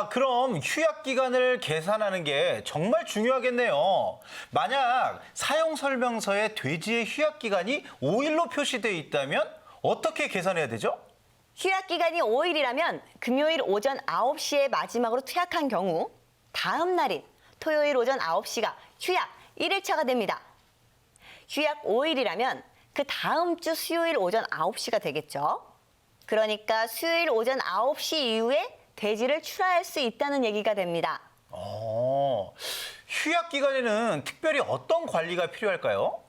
그럼 휴약 기간을 계산하는 게 정말 중요하겠네요. 만약 사용 설명서에 돼지의 휴약 기간이 5일로 표시되어 있다면 어떻게 계산해야 되죠? 휴약 기간이 5일이라면 금요일 오전 9시에 마지막으로 투약한 경우 다음 날인 토요일 오전 9시가 휴약 1일차가 됩니다. 휴약 5일이라면 그 다음 주 수요일 오전 9시가 되겠죠. 그러니까 수요일 오전 9시 이후에 돼지를 출하할 수 있다는 얘기가 됩니다. 휴약 기간에는 특별히 어떤 관리가 필요할까요?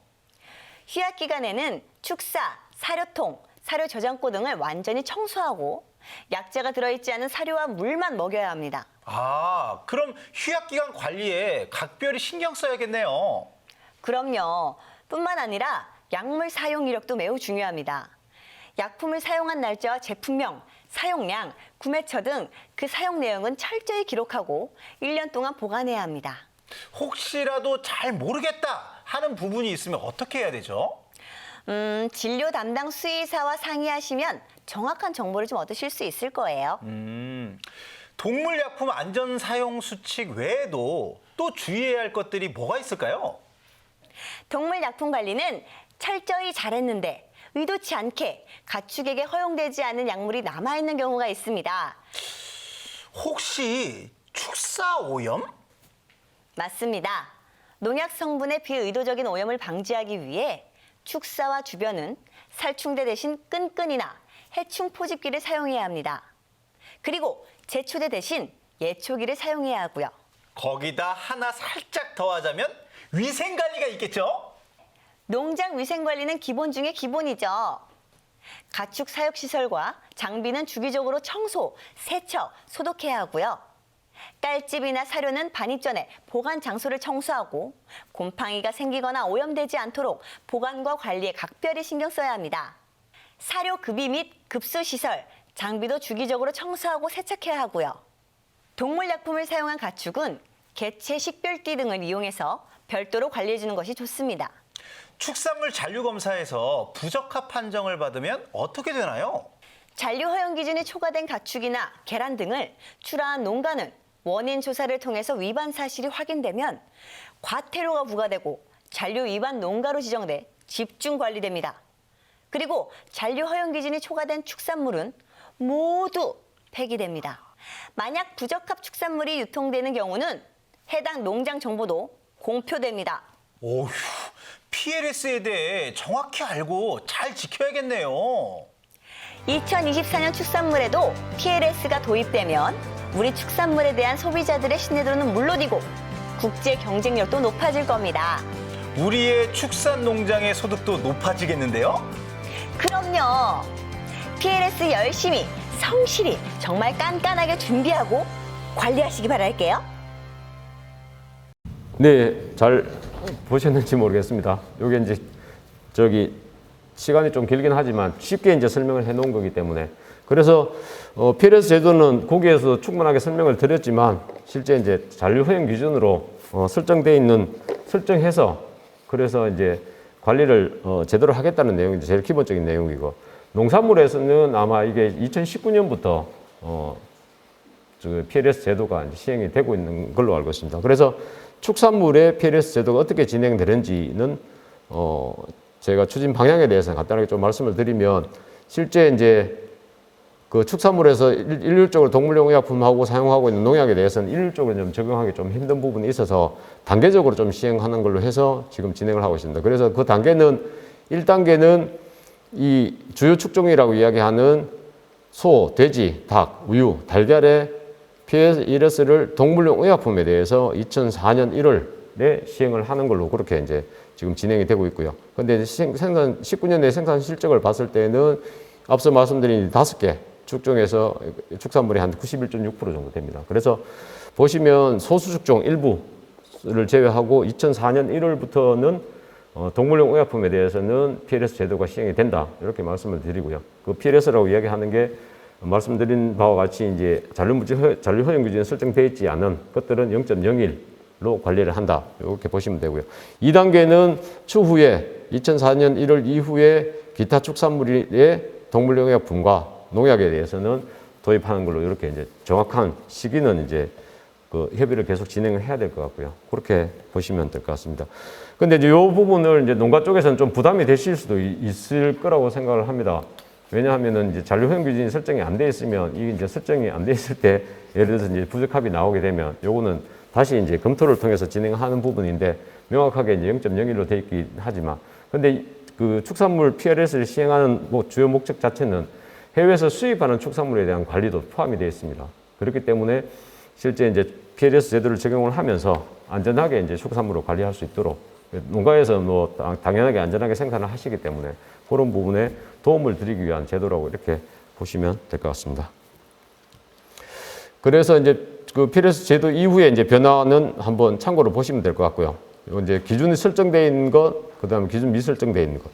휴약 기간에는 축사, 사료통, 사료 저장고 등을 완전히 청소하고 약재가 들어있지 않은 사료와 물만 먹여야 합니다. 그럼 휴약 기간 관리에 각별히 신경 써야겠네요. 그럼요. 뿐만 아니라 약물 사용 이력도 매우 중요합니다. 약품을 사용한 날짜와 제품명, 사용량, 구매처 등 그 사용 내용은 철저히 기록하고 1년 동안 보관해야 합니다. 혹시라도 잘 모르겠다 하는 부분이 있으면 어떻게 해야 되죠? 진료 담당 수의사와 상의하시면 정확한 정보를 좀 얻으실 수 있을 거예요. 동물약품 안전 사용 수칙 외에도 또 주의해야 할 것들이 뭐가 있을까요? 동물약품 관리는 철저히 잘했는데 의도치 않게 가축에게 허용되지 않은 약물이 남아있는 경우가 있습니다. 혹시 축사 오염? 맞습니다. 농약 성분의 비의도적인 오염을 방지하기 위해 축사와 주변은 살충제 대신 끈끈이나 해충 포집기를 사용해야 합니다. 그리고 제초제 대신 예초기를 사용해야 하고요. 거기다 하나 살짝 더하자면 위생관리가 있겠죠? 농장 위생관리는 기본 중에 기본이죠. 가축 사육시설과 장비는 주기적으로 청소, 세척, 소독해야 하고요. 깔집이나 사료는 반입 전에 보관 장소를 청소하고 곰팡이가 생기거나 오염되지 않도록 보관과 관리에 각별히 신경 써야 합니다. 사료 급이 및 급수시설, 장비도 주기적으로 청소하고 세척해야 하고요. 동물약품을 사용한 가축은 개체 식별기 등을 이용해서 별도로 관리해주는 것이 좋습니다. 축산물 잔류 검사에서 부적합 판정을 받으면 어떻게 되나요? 잔류 허용 기준이 초과된 가축이나 계란 등을 출하한 농가는 원인 조사를 통해서 위반 사실이 확인되면 과태료가 부과되고 잔류 위반 농가로 지정돼 집중 관리됩니다. 그리고 잔류 허용 기준이 초과된 축산물은 모두 폐기됩니다. 만약 부적합 축산물이 유통되는 경우는 해당 농장 정보도 공표됩니다. 오휴, PLS에 대해 정확히 알고 잘 지켜야겠네요. 2024년 축산물에도 PLS가 도입되면 우리 축산물에 대한 소비자들의 신뢰도는 물론이고 국제 경쟁력도 높아질 겁니다. 우리의 축산 농장의 소득도 높아지겠는데요? 그럼요. PLS 열심히, 성실히, 정말 깐깐하게 준비하고 관리하시기 바랄게요. 네, 잘 보셨는지 모르겠습니다. 요게 이제 시간이 좀 길긴 하지만 쉽게 이제 설명을 해 놓은 거기 때문에 그래서 PLS 제도는 거기에서 충분하게 설명을 드렸지만 실제 이제 잔류 허용 기준으로 설정해서 그래서 이제 관리를 제대로 하겠다는 내용이 제일 기본적인 내용이고 농산물에서는 아마 이게 2019년부터 PLS 제도가 이제 시행이 되고 있는 걸로 알고 있습니다. 그래서 축산물의 PLS 제도가 어떻게 진행되는지는 제가 추진 방향에 대해서 간단하게 좀 말씀을 드리면 실제 이제 그 축산물에서 일률적으로 동물용 의약품하고 사용하고 있는 농약에 대해서는 일률적으로 좀 적용하기 좀 힘든 부분이 있어서 단계적으로 좀 시행하는 걸로 해서 지금 진행을 하고 있습니다. 그래서 그 단계는 1단계는 이 주요 축종이라고 이야기하는 소, 돼지, 닭, 우유, 달걀의 PLS를 동물용 의약품에 대해서 2004년 1월에 시행을 하는 걸로 그렇게 이제 지금 진행이 되고 있고요. 근데 19년의 생산 실적을 봤을 때는 앞서 말씀드린 5개 축종에서 축산물이 한 91.6% 정도 됩니다. 그래서 보시면 소수 축종 일부를 제외하고 2004년 1월부터는 동물용 의약품에 대해서는 PLS 제도가 시행이 된다. 이렇게 말씀을 드리고요. 그 PLS라고 이야기하는 게 말씀드린 바와 같이 이제 잔류 허용 기준에 설정되어 있지 않은 것들은 0.01로 관리를 한다. 이렇게 보시면 되고요. 2단계는 추후에 2004년 1월 이후에 기타 축산물의 동물용 의약품과 농약에 대해서는 도입하는 걸로 이렇게 이제 정확한 시기는 이제 그 협의를 계속 진행을 해야 될 것 같고요. 그렇게 보시면 될 것 같습니다. 근데 이제 이 부분을 이제 농가 쪽에서는 좀 부담이 되실 수도 있을 거라고 생각을 합니다. 왜냐하면은 이제 잔류 허용 기준이 설정이 안 돼 있으면 이게 이제 설정이 안 돼 있을 때 예를 들어서 이제 부적합이 나오게 되면 요거는 다시 이제 검토를 통해서 진행하는 부분인데 명확하게 이제 0.01로 돼 있긴 하지만 근데 그 축산물 PLS를 시행하는 주요 목적 자체는 해외에서 수입하는 축산물에 대한 관리도 포함이 되어 있습니다. 그렇기 때문에 실제 이제 PLS 제도를 적용을 하면서 안전하게 이제 축산물을 관리할 수 있도록 농가에서 뭐 당연하게 안전하게 생산을 하시기 때문에 그런 부분에 도움을 드리기 위한 제도라고 이렇게 보시면 될 것 같습니다. 그래서 이제 그 PLS 제도 이후에 이제 변화는 한번 참고로 보시면 될 것 같고요. 이제 기준이 설정되어 있는 것, 그 다음에 기준 미설정되어 있는 것.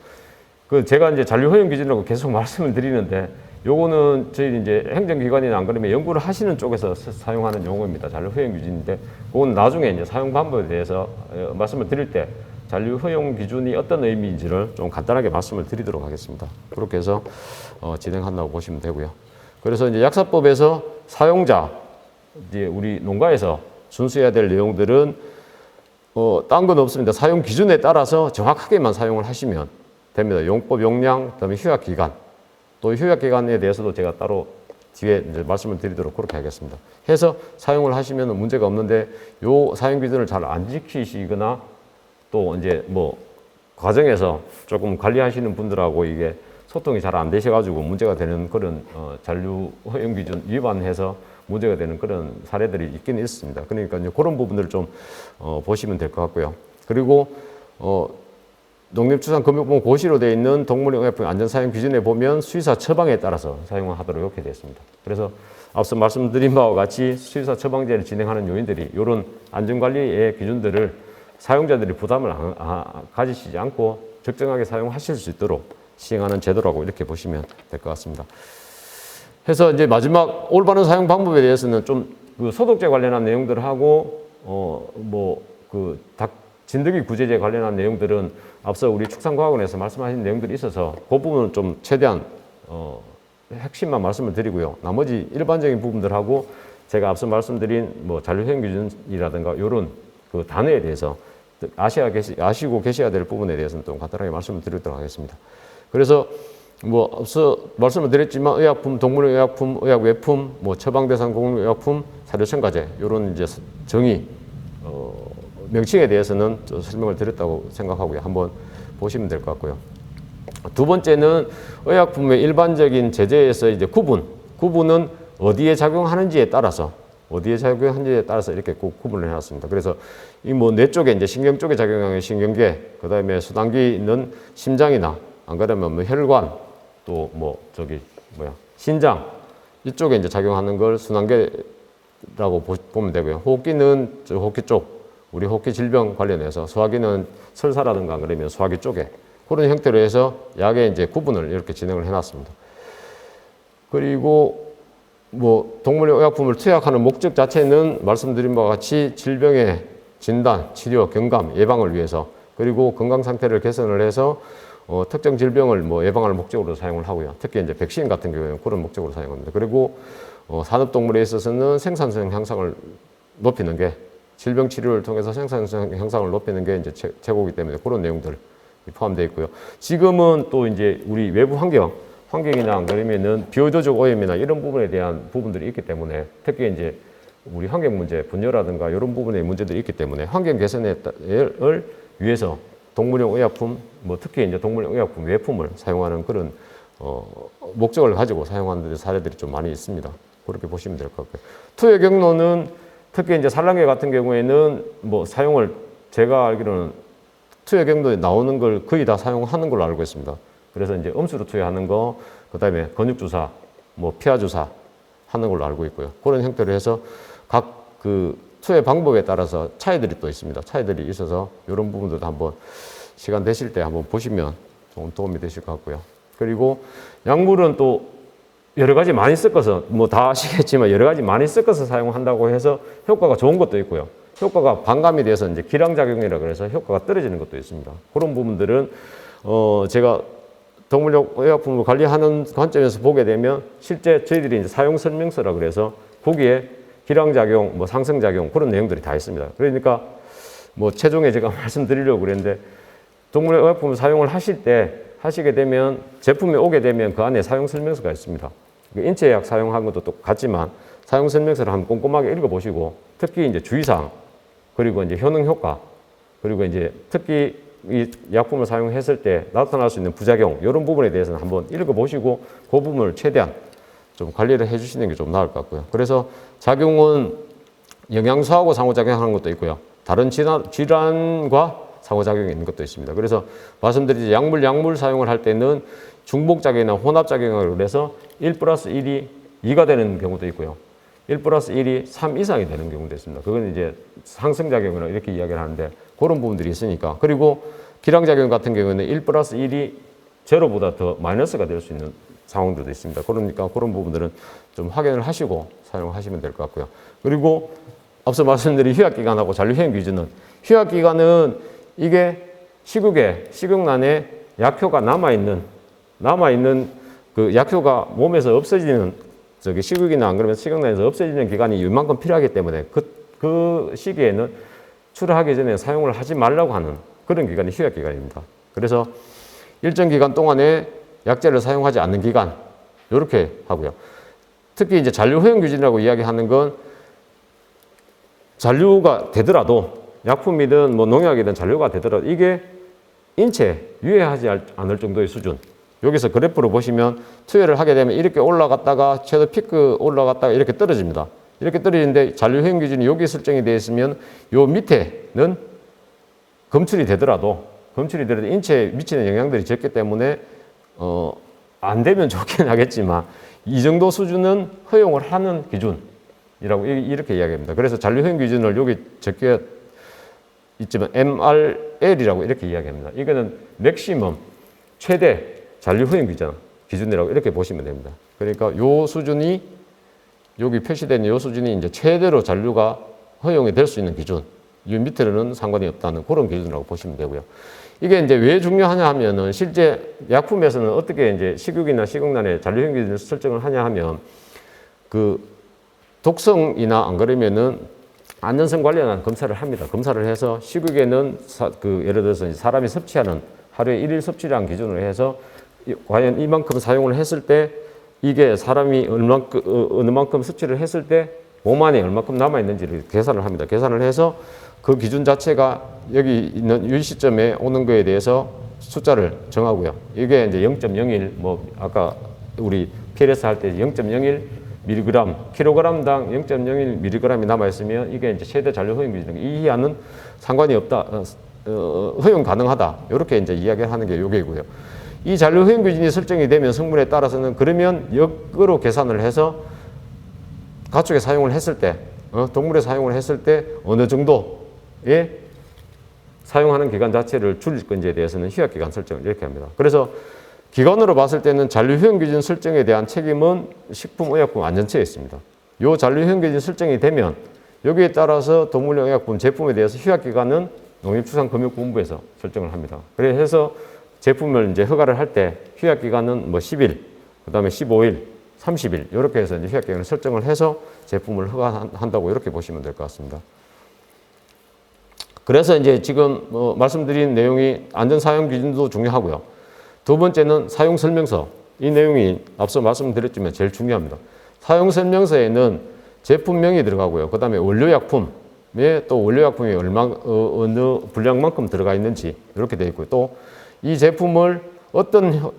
그 제가 이제 잔류 허용 기준이라고 계속 말씀을 드리는데 요거는 저희 이제 행정기관이나 안 그러면 연구를 하시는 쪽에서 사용하는 용어입니다. 잔류 허용 기준인데 그건 나중에 이제 사용 방법에 대해서 말씀을 드릴 때 잔류 허용 기준이 어떤 의미인지를 좀 간단하게 말씀을 드리도록 하겠습니다. 그렇게 해서 진행한다고 보시면 되고요. 그래서 이제 약사법에서 사용자, 이제 우리 농가에서 준수해야 될 내용들은 딴 건 없습니다. 사용 기준에 따라서 정확하게만 사용을 하시면 됩니다. 용법, 용량, 그다음에 휴약 기간, 또 휴약 기간에 대해서도 제가 따로 뒤에 이제 말씀을 드리도록 그렇게 하겠습니다. 해서 사용을 하시면 문제가 없는데 요 사용 기준을 잘 안 지키시거나 또 이제 뭐 과정에서 조금 관리하시는 분들하고 이게 소통이 잘 안 되셔가지고 문제가 되는 그런 잔류 허용 기준 위반해서 문제가 되는 그런 사례들이 있긴 있습니다. 그러니까 이제 그런 부분들을 좀 보시면 될 것 같고요. 그리고 농림축산검역본 고시로 되어 있는 동물용 의약품 안전사용 기준에 보면 수의사 처방에 따라서 사용을 하도록 이렇게 되어 있습니다. 그래서 앞서 말씀드린 바와 같이 수의사 처방제를 진행하는 요인들이 이런 안전관리의 기준들을 사용자들이 부담을 가지시지 않고 적정하게 사용하실 수 있도록 시행하는 제도라고 이렇게 보시면 될 것 같습니다. 해서 이제 마지막 올바른 사용 방법에 대해서는 좀 그 소독제 관련한 내용들하고 닭 진드기 구제제 관련한 내용들은 앞서 우리 축산과학원에서 말씀하신 내용들이 있어서 그 부분은 좀 최대한 핵심만 말씀을 드리고요. 나머지 일반적인 부분들하고 제가 앞서 말씀드린 뭐 잔류 허용 기준이라든가 이런 그 단어에 대해서 아시고 계셔야 될 부분에 대해서는 좀 간단하게 말씀을 드리도록 하겠습니다. 그래서 뭐 앞서 말씀을 드렸지만 의약품, 동물용 의약품, 의약외품, 뭐 처방대상 공용의약품, 사료첨가제 이런 이제 정의 명칭에 대해서는 좀 설명을 드렸다고 생각하고요. 한번 보시면 될 것 같고요. 두 번째는 의약품의 일반적인 제재에서 이제 구분은 어디에 작용하는지에 따라서 이렇게 꼭 구분을 해놨습니다. 그래서 이 뭐 뇌 쪽에 이제 신경 쪽에 작용하는 신경계, 그 다음에 수단기 있는 심장이나 안 그러면 뭐 혈관, 또 뭐 신장 이쪽에 이제 작용하는 걸 순환계라고 보면 되고요. 호흡기는 저 호흡기 쪽, 우리 호흡기 질병 관련해서, 소화기는 설사라든가 그러면 소화기 쪽에 그런 형태로 해서 약의 이제 구분을 이렇게 진행을 해놨습니다. 그리고 뭐 동물용 의약품을 투약하는 목적 자체는 말씀드린 바와 같이 질병의 진단, 치료, 경감, 예방을 위해서, 그리고 건강 상태를 개선을 해서 특정 질병을 뭐 예방할 목적으로 사용을 하고요. 특히 이제 백신 같은 경우에는 그런 목적으로 사용합니다. 그리고 산업동물에 있어서는 생산성 향상을 높이는 게, 질병 치료를 통해서 생산성 향상을 높이는 게 이제 최고이기 때문에 그런 내용들 포함되어 있고요. 지금은 또 이제 우리 외부 환경이나 안 그러면은 비오조적 오염이나 이런 부분에 대한 부분들이 있기 때문에, 특히 이제 우리 환경 문제, 분뇨라든가 이런 부분의 문제들이 있기 때문에 환경 개선을 위해서 동물용 의약품, 뭐 특히 이제 동물용 의약품 외품을 사용하는 그런 목적을 가지고 사용하는 사례들이 좀 많이 있습니다. 그렇게 보시면 될 것 같고요. 투여 경로는 특히 이제 산란계 같은 경우에는 뭐 사용을, 제가 알기로는 투여 경로에 나오는 걸 거의 다 사용하는 걸로 알고 있습니다. 그래서 이제 음수로 투여하는 거, 그 다음에 근육주사, 뭐 피하주사 하는 걸로 알고 있고요. 그런 형태로 해서 각 그 투여 방법에 따라서 차이들이 또 있습니다. 차이들이 있어서 이런 부분들도 한번 시간 되실 때 한번 보시면 좀 도움이 되실 것 같고요. 그리고 약물은 또 여러 가지 많이 섞어서, 뭐 다 아시겠지만 여러 가지 많이 섞어서 사용한다고 해서 효과가 좋은 것도 있고요. 효과가 반감이 돼서 이제 기량작용이라 그래서 효과가 떨어지는 것도 있습니다. 그런 부분들은 제가 동물용 의약품을 관리하는 관점에서 보게 되면 실제 저희들이 이제 사용 설명서라 그래서 거기에 기량작용, 뭐 상승작용 그런 내용들이 다 있습니다. 그러니까 뭐 최종에 제가 말씀드리려고 그랬는데, 동물용 의약품을 사용을 하시게 되면 제품이 오게 되면 그 안에 사용 설명서가 있습니다. 인체약 사용한 것도 똑같지만 사용 설명서를 한번 꼼꼼하게 읽어보시고, 특히 이제 주의사항, 그리고 이제 효능 효과, 그리고 이제 특히 이 약품을 사용했을 때 나타날 수 있는 부작용, 이런 부분에 대해서는 한번 읽어보시고 그 부분을 최대한 좀 관리를 해주시는 게 좀 나을 것 같고요. 그래서 작용은 영양소하고 상호작용하는 것도 있고요. 다른 질환과 상호작용이 있는 것도 있습니다. 그래서 말씀드리지 약물 사용을 할 때는 중복작용이나 혼합작용을 해서 1+1이 2가 되는 경우도 있고요. 1+1이 3 이상이 되는 경우도 있습니다. 그건 이제 상승작용이라고 이렇게 이야기를 하는데 그런 부분들이 있으니까. 그리고 기량작용 같은 경우는 1+1이 제로보다 더 마이너스가 될 수 있는 상황들도 있습니다. 그러니까 그런 부분들은 좀 확인을 하시고 사용하시면 될 것 같고요. 그리고 앞서 말씀드린 휴약기간하고 잔류효행 기준은, 휴약기간은 이게 식육난에 약효가 남아있는 그 약효가 몸에서 없어지는, 식육이나 안 그러면 식육난에서 없어지는 기간이 이만큼 필요하기 때문에 그 시기에는 출하하기 전에 사용을 하지 말라고 하는 그런 기간이 휴약기간입니다. 그래서 일정 기간 동안에 약제를 사용하지 않는 기간, 이렇게 하고요. 특히 이제 잔류효행 기준이라고 이야기하는 건, 잔류가 되더라도 약품이든 뭐 농약이든 잔류가 되더라도 이게 인체에 유해하지 않을 정도의 수준. 여기서 그래프로 보시면 투여를 하게 되면 이렇게 올라갔다가 최대 피크 올라갔다가 이렇게 떨어집니다. 이렇게 떨어지는데 잔류효행 기준이 여기 설정이 되어 있으면 요 밑에는 검출이 되더라도 인체에 미치는 영향들이 적기 때문에 안 되면 좋긴 하겠지만 이 정도 수준은 허용을 하는 기준이라고 이렇게 이야기합니다. 그래서 잔류효행 기준을 여기 적혀 있지만 MRL이라고 이렇게 이야기합니다. 이거는 맥시멈, 최대 잔류효행 기준이라고 이렇게 보시면 됩니다. 그러니까 요 수준이, 여기 표시되는 요 수준이 이제 최대로 잔류가 허용이 될 수 있는 기준, 이 밑으로는 상관이 없다는 그런 기준이라고 보시면 되고요. 이게 이제 왜 중요하냐 하면은, 실제 약품에서는 어떻게 이제 식육이나 식육난에 잔류효행 기준을 설정을 하냐 하면, 그 독성이나 안 그러면은 안전성 관련한 검사를 합니다. 검사를 해서 식육에는 예를 들어서 사람이 섭취하는 하루에 1일 섭취량 기준으로 해서 과연 이만큼 사용을 했을 때 이게 사람이 어느 만큼 수치를 했을 때 몸 안에 얼마큼 남아있는지를 계산을 합니다. 계산을 해서 그 기준 자체가 여기 있는 이 시점에 오는 거에 대해서 숫자를 정하고요. 이게 이제 0.01, 뭐 아까 우리 PLS 할 때 0.01 mg, 킬로그램당 0.01 mg이 남아있으면 이게 이제 최대 잔류 허용 기준 이하는 상관이 없다, 허용 가능하다. 이렇게 이제 이야기를 하는 게 요게고요. 이 잔류 허용 기준이 설정이 되면 성분에 따라서는 그러면 역으로 계산을 해서 가축에 사용을 했을 때, 동물에 사용을 했을 때 어느 정도의 사용하는 기간 자체를 줄일 건지에 대해서는 휴약기간 설정을 이렇게 합니다. 그래서 기관으로 봤을 때는 잔류효용기준 설정에 대한 책임은 식품의약품안전처에 있습니다. 이 잔류효용기준 설정이 되면 여기에 따라서 동물용의약품 제품에 대해서 휴약기간은 농림축산금융본부에서 설정을 합니다. 그래서 제품을 이제 허가를 할 때 휴약기간은 뭐 10일, 그 다음에 15일, 30일 이렇게 해서 이제 휴약기간을 설정을 해서 제품을 허가한다고 이렇게 보시면 될 것 같습니다. 그래서 이제 지금 말씀드린 내용이 안전사용 기준도 중요하고요. 두 번째는 사용설명서. 이 내용이 앞서 말씀드렸지만 제일 중요합니다. 사용설명서에는 제품명이 들어가고요. 그 다음에 원료약품에 또 원료약품이 어느 분량만큼 들어가 있는지 이렇게 되어 있고요. 또 이 제품을 어떤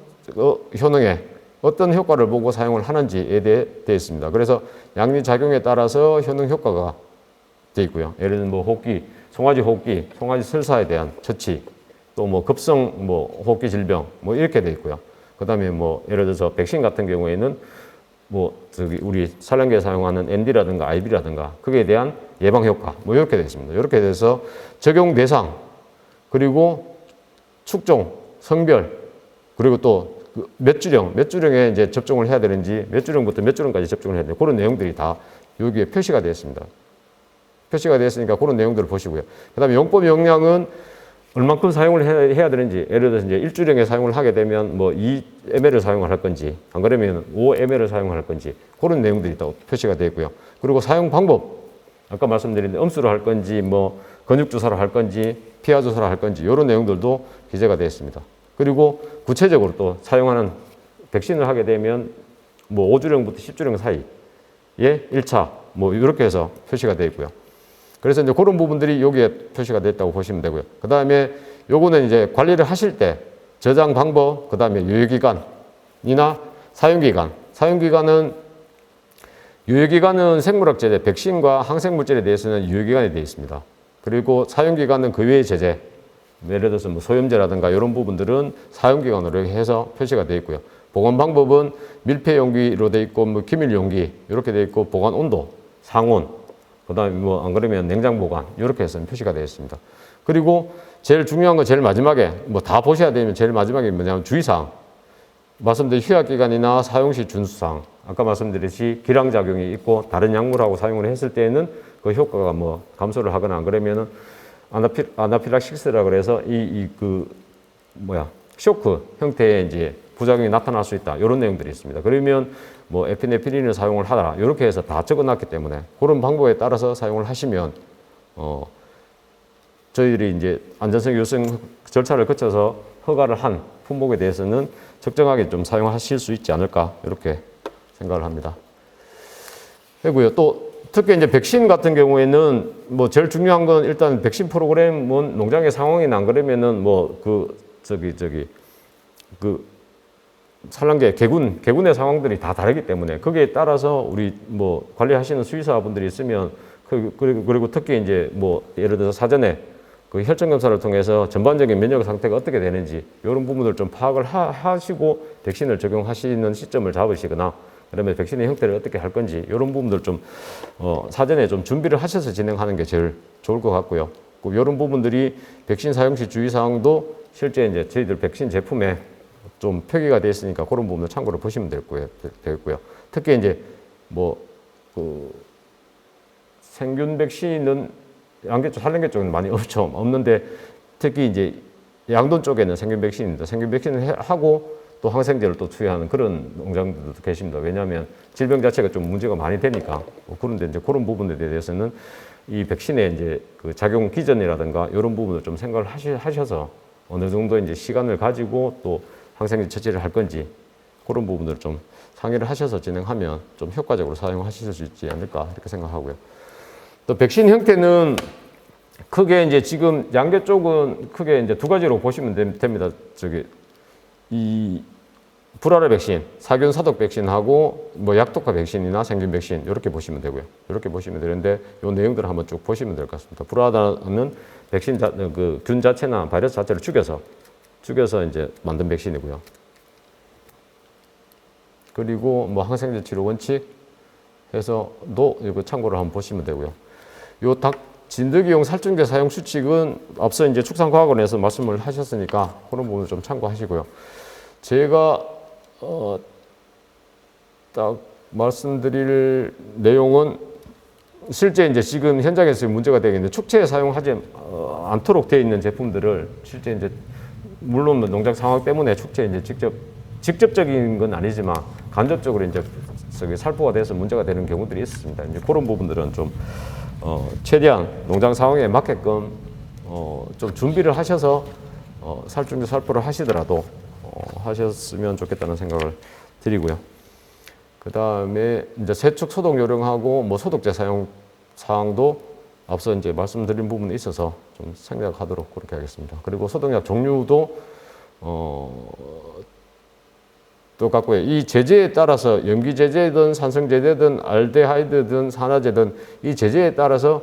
효능에 어떤 효과를 보고 사용을 하는지에 대해 되어 있습니다. 그래서 양리작용에 따라서 효능 효과가 되어 있고요. 예를 들면 뭐 호흡기, 송아지 호흡기, 송아지 설사에 대한 처치, 또 뭐 급성 뭐 호흡기 질병 뭐 이렇게 되어 있고요. 그다음에 뭐 예를 들어서 백신 같은 경우에는 뭐 저기 우리 산란계에 사용하는 ND라든가 IB라든가 그에 대한 예방 효과 뭐 이렇게 되어 있습니다. 이렇게 돼서 적용 대상 그리고 축종, 성별 그리고 또 몇 주령에 이제 접종을 해야 되는지, 몇 주령부터 몇 주령까지 접종을 해야 되는지, 그런 내용들이 다 여기에 표시가 되어 있습니다. 표시가 되어 있으니까 그런 내용들을 보시고요. 그 다음에 용법 용량은 얼만큼 사용을 해야 되는지, 예를 들어서 이제 1주령에 사용을 하게 되면 뭐 2ml를 사용을 할 건지, 안 그러면 5ml를 사용할 건지, 그런 내용들이 다 표시가 되어 있고요. 그리고 사용 방법, 아까 말씀드린 음수로 할 건지, 뭐 근육주사로 할 건지, 피하주사로 할 건지, 이런 내용들도 기재가 되어 있습니다. 그리고 구체적으로 또 사용하는 백신을 하게 되면 뭐 5주령부터 10주령 사이에 1차 뭐 이렇게 해서 표시가 되어 있고요. 그래서 이제 그런 부분들이 여기에 표시가 됐다고 보시면 되고요. 그 다음에 요거는 이제 관리를 하실 때 저장 방법, 그 다음에 유효기간이나 사용기간. 유효기간은 생물학제재, 백신과 항생물질에 대해서는 유효기간이 되어 있습니다. 그리고 사용기간은 그 외의 제재, 예를 들어서 뭐 소염제라든가 이런 부분들은 사용기간으로 해서 표시가 되어 있고요. 보관 방법은 밀폐 용기로 되어 있고, 뭐 기밀 용기 이렇게 되어 있고, 보관 온도, 상온, 그다음에 뭐 안 그러면 냉장 보관 이렇게 해서 표시가 되어 있습니다. 그리고 제일 중요한 건 제일 마지막에 뭐 다 보셔야 되면 제일 마지막에 뭐냐면 주의사항. 말씀드린 휴약기간이나 사용시 준수사항. 아까 말씀드렸듯이 기량작용이 있고 다른 약물하고 사용을 했을 때에는 그 효과가 뭐 감소를 하거나 안 그러면은 아나필락시스라 그래서 쇼크 형태의 이제 부작용이 나타날 수 있다. 이런 내용들이 있습니다. 그러면 뭐 에피네프린을 사용을 하라. 이렇게 해서 다 적어놨기 때문에 그런 방법에 따라서 사용을 하시면 저희들이 이제 안전성 유효성 절차를 거쳐서 허가를 한 품목에 대해서는 적정하게 좀 사용하실 수 있지 않을까 이렇게 생각을 합니다. 그리고요 또 특히 이제 백신 같은 경우에는 뭐 제일 중요한 건 일단 백신 프로그램은 농장의 상황이 안 그러면은 뭐 산란계 개군의 상황들이 다 다르기 때문에 거기에 따라서 우리 뭐 관리하시는 수의사분들이 있으면 그리고 특히 이제 뭐 예를 들어서 사전에 그 혈전 검사를 통해서 전반적인 면역 상태가 어떻게 되는지 이런 부분을 좀 파악을 하시고 백신을 적용하시는 시점을 잡으시거나 그러면 백신의 형태를 어떻게 할 건지 이런 부분들 좀 사전에 좀 준비를 하셔서 진행하는 게 제일 좋을 것 같고요. 이런 부분들이 백신 사용 시 주의사항도 실제 이제 저희들 백신 제품에 좀 표기가 되어 있으니까 그런 부분을 참고로 보시면 되겠고요. 특히 이제 생균 백신은 양계 쪽, 산란계 쪽은 많이 없는데 특히 이제 양돈 쪽에는 생균 백신입니다. 생균 백신을 하고 또 항생제를 또 투여하는 그런 농장들도 계십니다. 왜냐하면 질병 자체가 좀 문제가 많이 되니까. 그런데 이제 그런 부분에 대해서는 이 백신의 이제 그 작용 기전이라든가 이런 부분을 좀 생각을 하셔서 어느 정도 이제 시간을 가지고 또 항생제 처치를 할 건지 그런 부분들을 좀 상의를 하셔서 진행하면 좀 효과적으로 사용하실 수 있지 않을까 이렇게 생각하고요. 또 백신 형태는 크게 이제 지금 양계 쪽은 크게 이제 두 가지로 보시면 됩니다. 이 불활화 백신, 사균 사독 백신하고 뭐 약독화 백신이나 생균 백신 이렇게 보시면 되고요. 이렇게 보시면 되는데 이 내용들을 한번 쭉 보시면 될 것 같습니다. 불활화는 백신 균 자체나 바이러스 자체를 죽여서 이제 만든 백신이고요. 그리고 뭐 항생제 치료 원칙 해서도 이거 참고를 한번 보시면 되고요. 요 닭 진드기용 살충제 사용 수칙은 앞서 이제 축산과학원에서 말씀을 하셨으니까 그런 부분을 좀 참고하시고요. 제가 딱 말씀드릴 내용은 실제 이제 지금 현장에서 문제가 되고 있는 축체에 사용하지 않도록 되어 있는 제품들을 실제 이제 물론 농장 상황 때문에 축체에 이제 직접적인 건 아니지만 간접적으로 이제 살포가 돼서 문제가 되는 경우들이 있습니다. 이제 그런 부분들은 좀 최대한 농장 상황에 맞게끔 좀 준비를 하셔서 살충제 살포를 하시더라도 하셨으면 좋겠다는 생각을 드리고요. 그 다음에 이제 세척 소독 요령하고 뭐 소독제 사용 사항도 앞서 이제 말씀드린 부분에 있어서 좀 생략하도록 그렇게 하겠습니다. 그리고 소독약 종류도 똑같고요. 이 제제에 따라서 염기 제제든 산성 제제든 알데하이드든 산화제든 이 제제에 따라서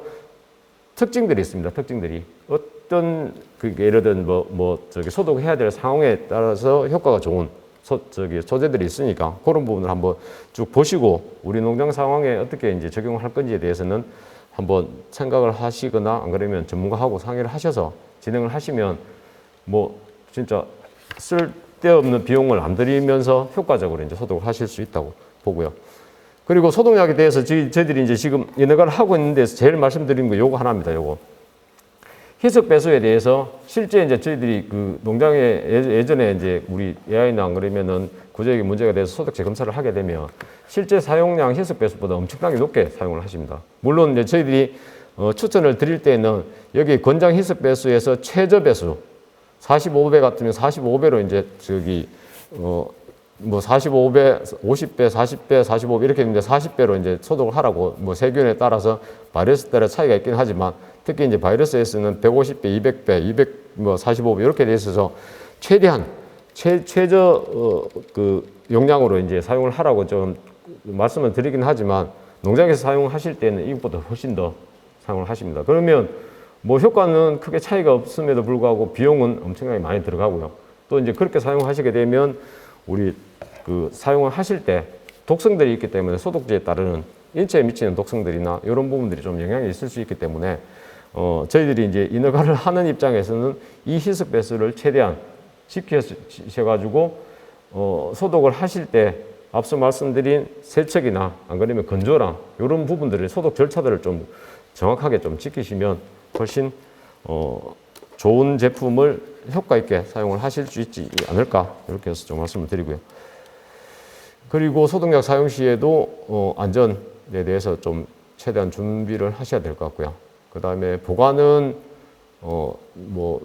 특징들이 있습니다. 특징들이 어떤 예를 들면 소독해야 될 상황에 따라서 효과가 좋은 소재들이 있으니까 그런 부분을 한번 쭉 보시고 우리 농장 상황에 어떻게 이제 적용할 건지에 대해서는 한번 생각을 하시거나 안 그러면 전문가하고 상의를 하셔서 진행을 하시면 뭐 진짜 쓸데없는 비용을 안 들이면서 효과적으로 이제 소독을 하실 수 있다고 보고요. 그리고 소독약에 대해서 저희들이 이제 지금 인허가를 하고 있는 데서 제일 말씀드린 거 요거 하나입니다. 요거. 희석 배수에 대해서 실제 이제 저희들이 그 농장에 예전에 이제 우리 AI나 안 그러면은 구조역에 문제가 돼서 소독제 검사를 하게 되면 실제 사용량 희석 배수보다 엄청나게 높게 사용을 하십니다. 물론 이제 저희들이 추천을 드릴 때는 여기 권장 희석 배수에서 최저 배수 45배 같으면 45배로 이제 뭐 45배, 50배, 40배, 45배 이렇게 이제 40배로 이제 소독을 하라고 뭐 세균에 따라서 바이러스 따라 차이가 있긴 하지만 특히 이제 바이러스에서는 150배, 200배, 245배 이렇게 돼 있어서 최대한 최저 그 용량으로 이제 사용을 하라고 좀 말씀을 드리긴 하지만 농장에서 사용하실 때는 이것보다 훨씬 더 사용을 하십니다. 그러면 뭐 효과는 크게 차이가 없음에도 불구하고 비용은 엄청나게 많이 들어가고요. 또 이제 그렇게 사용하시게 되면 우리 그 사용을 하실 때 독성들이 있기 때문에 소독제에 따르는 인체에 미치는 독성들이나 이런 부분들이 좀 영향이 있을 수 있기 때문에 저희들이 이제 인허가를 하는 입장에서는 이 희석 배수를 최대한 지키셔가지고 소독을 하실 때 앞서 말씀드린 세척이나 안 그러면 건조랑 이런 부분들을 소독 절차들을 좀 정확하게 좀 지키시면 훨씬 좋은 제품을 효과 있게 사용을 하실 수 있지 않을까 이렇게 해서 좀 말씀을 드리고요. 그리고 소독약 사용 시에도 안전에 대해서 좀 최대한 준비를 하셔야 될 것 같고요. 그 다음에 보관은 뭐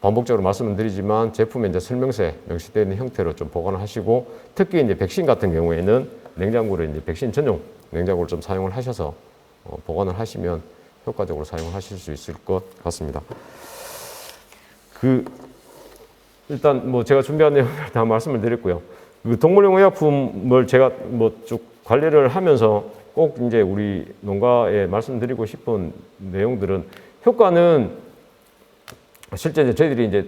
반복적으로 말씀을 드리지만 제품에 이제 설명서에 명시되어 있는 형태로 좀 보관을 하시고 특히 이제 백신 같은 경우에는 냉장고를 이제 백신 전용 냉장고를 좀 사용을 하셔서 보관을 하시면 효과적으로 사용을 하실 수 있을 것 같습니다. 일단 뭐 제가 준비한 내용을 다 말씀을 드렸고요. 그 동물용 의약품을 제가 뭐 쭉 관리를 하면서 꼭 이제 우리 농가에 말씀드리고 싶은 내용들은 효과는 실제 이제 저희들이 이제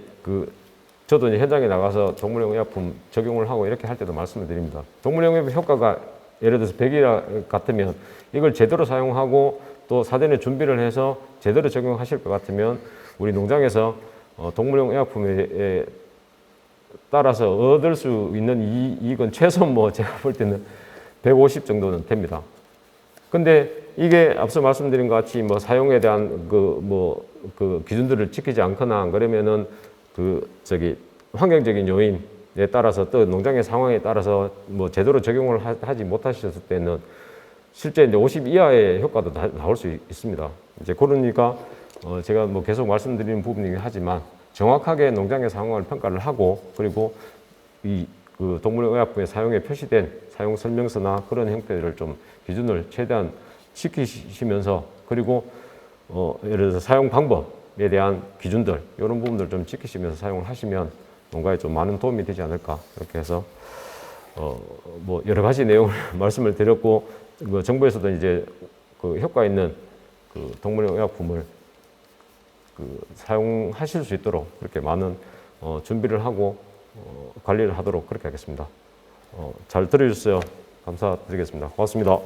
저도 이제 현장에 나가서 동물용 의약품 적용을 하고 이렇게 할 때도 말씀을 드립니다. 동물용 의약품 효과가 예를 들어서 100이 같으면 이걸 제대로 사용하고 또 사전에 준비를 해서 제대로 적용하실 것 같으면 우리 농장에서 동물용 의약품에 따라서 얻을 수 있는 이익은 최소 뭐 제가 볼 때는 150 정도는 됩니다. 근데 이게 앞서 말씀드린 것 같이 뭐 사용에 대한 그 기준들을 지키지 않거나 그러면은 환경적인 요인에 따라서 또 농장의 상황에 따라서 뭐 제대로 적용을 하지 못하셨을 때는 실제 이제 50 이하의 효과도 나올 수 있습니다. 이제 그러니까 제가 뭐 계속 말씀드리는 부분이긴 하지만 정확하게 농장의 상황을 평가를 하고 그리고 그 동물의약품의 사용에 표시된 사용 설명서나 그런 형태들을 좀 기준을 최대한 지키시면서 그리고 예를 들어서 사용 방법에 대한 기준들 이런 부분들 좀 지키시면서 사용을 하시면 농가에 좀 많은 도움이 되지 않을까 이렇게 해서 뭐 여러 가지 내용을 말씀을 드렸고 그 정부에서도 이제 그 효과 있는 그 동물의약품을 그 사용하실 수 있도록 그렇게 많은 준비를 하고 관리를 하도록 그렇게 하겠습니다. 잘 들어주셔서 감사드리겠습니다. 고맙습니다.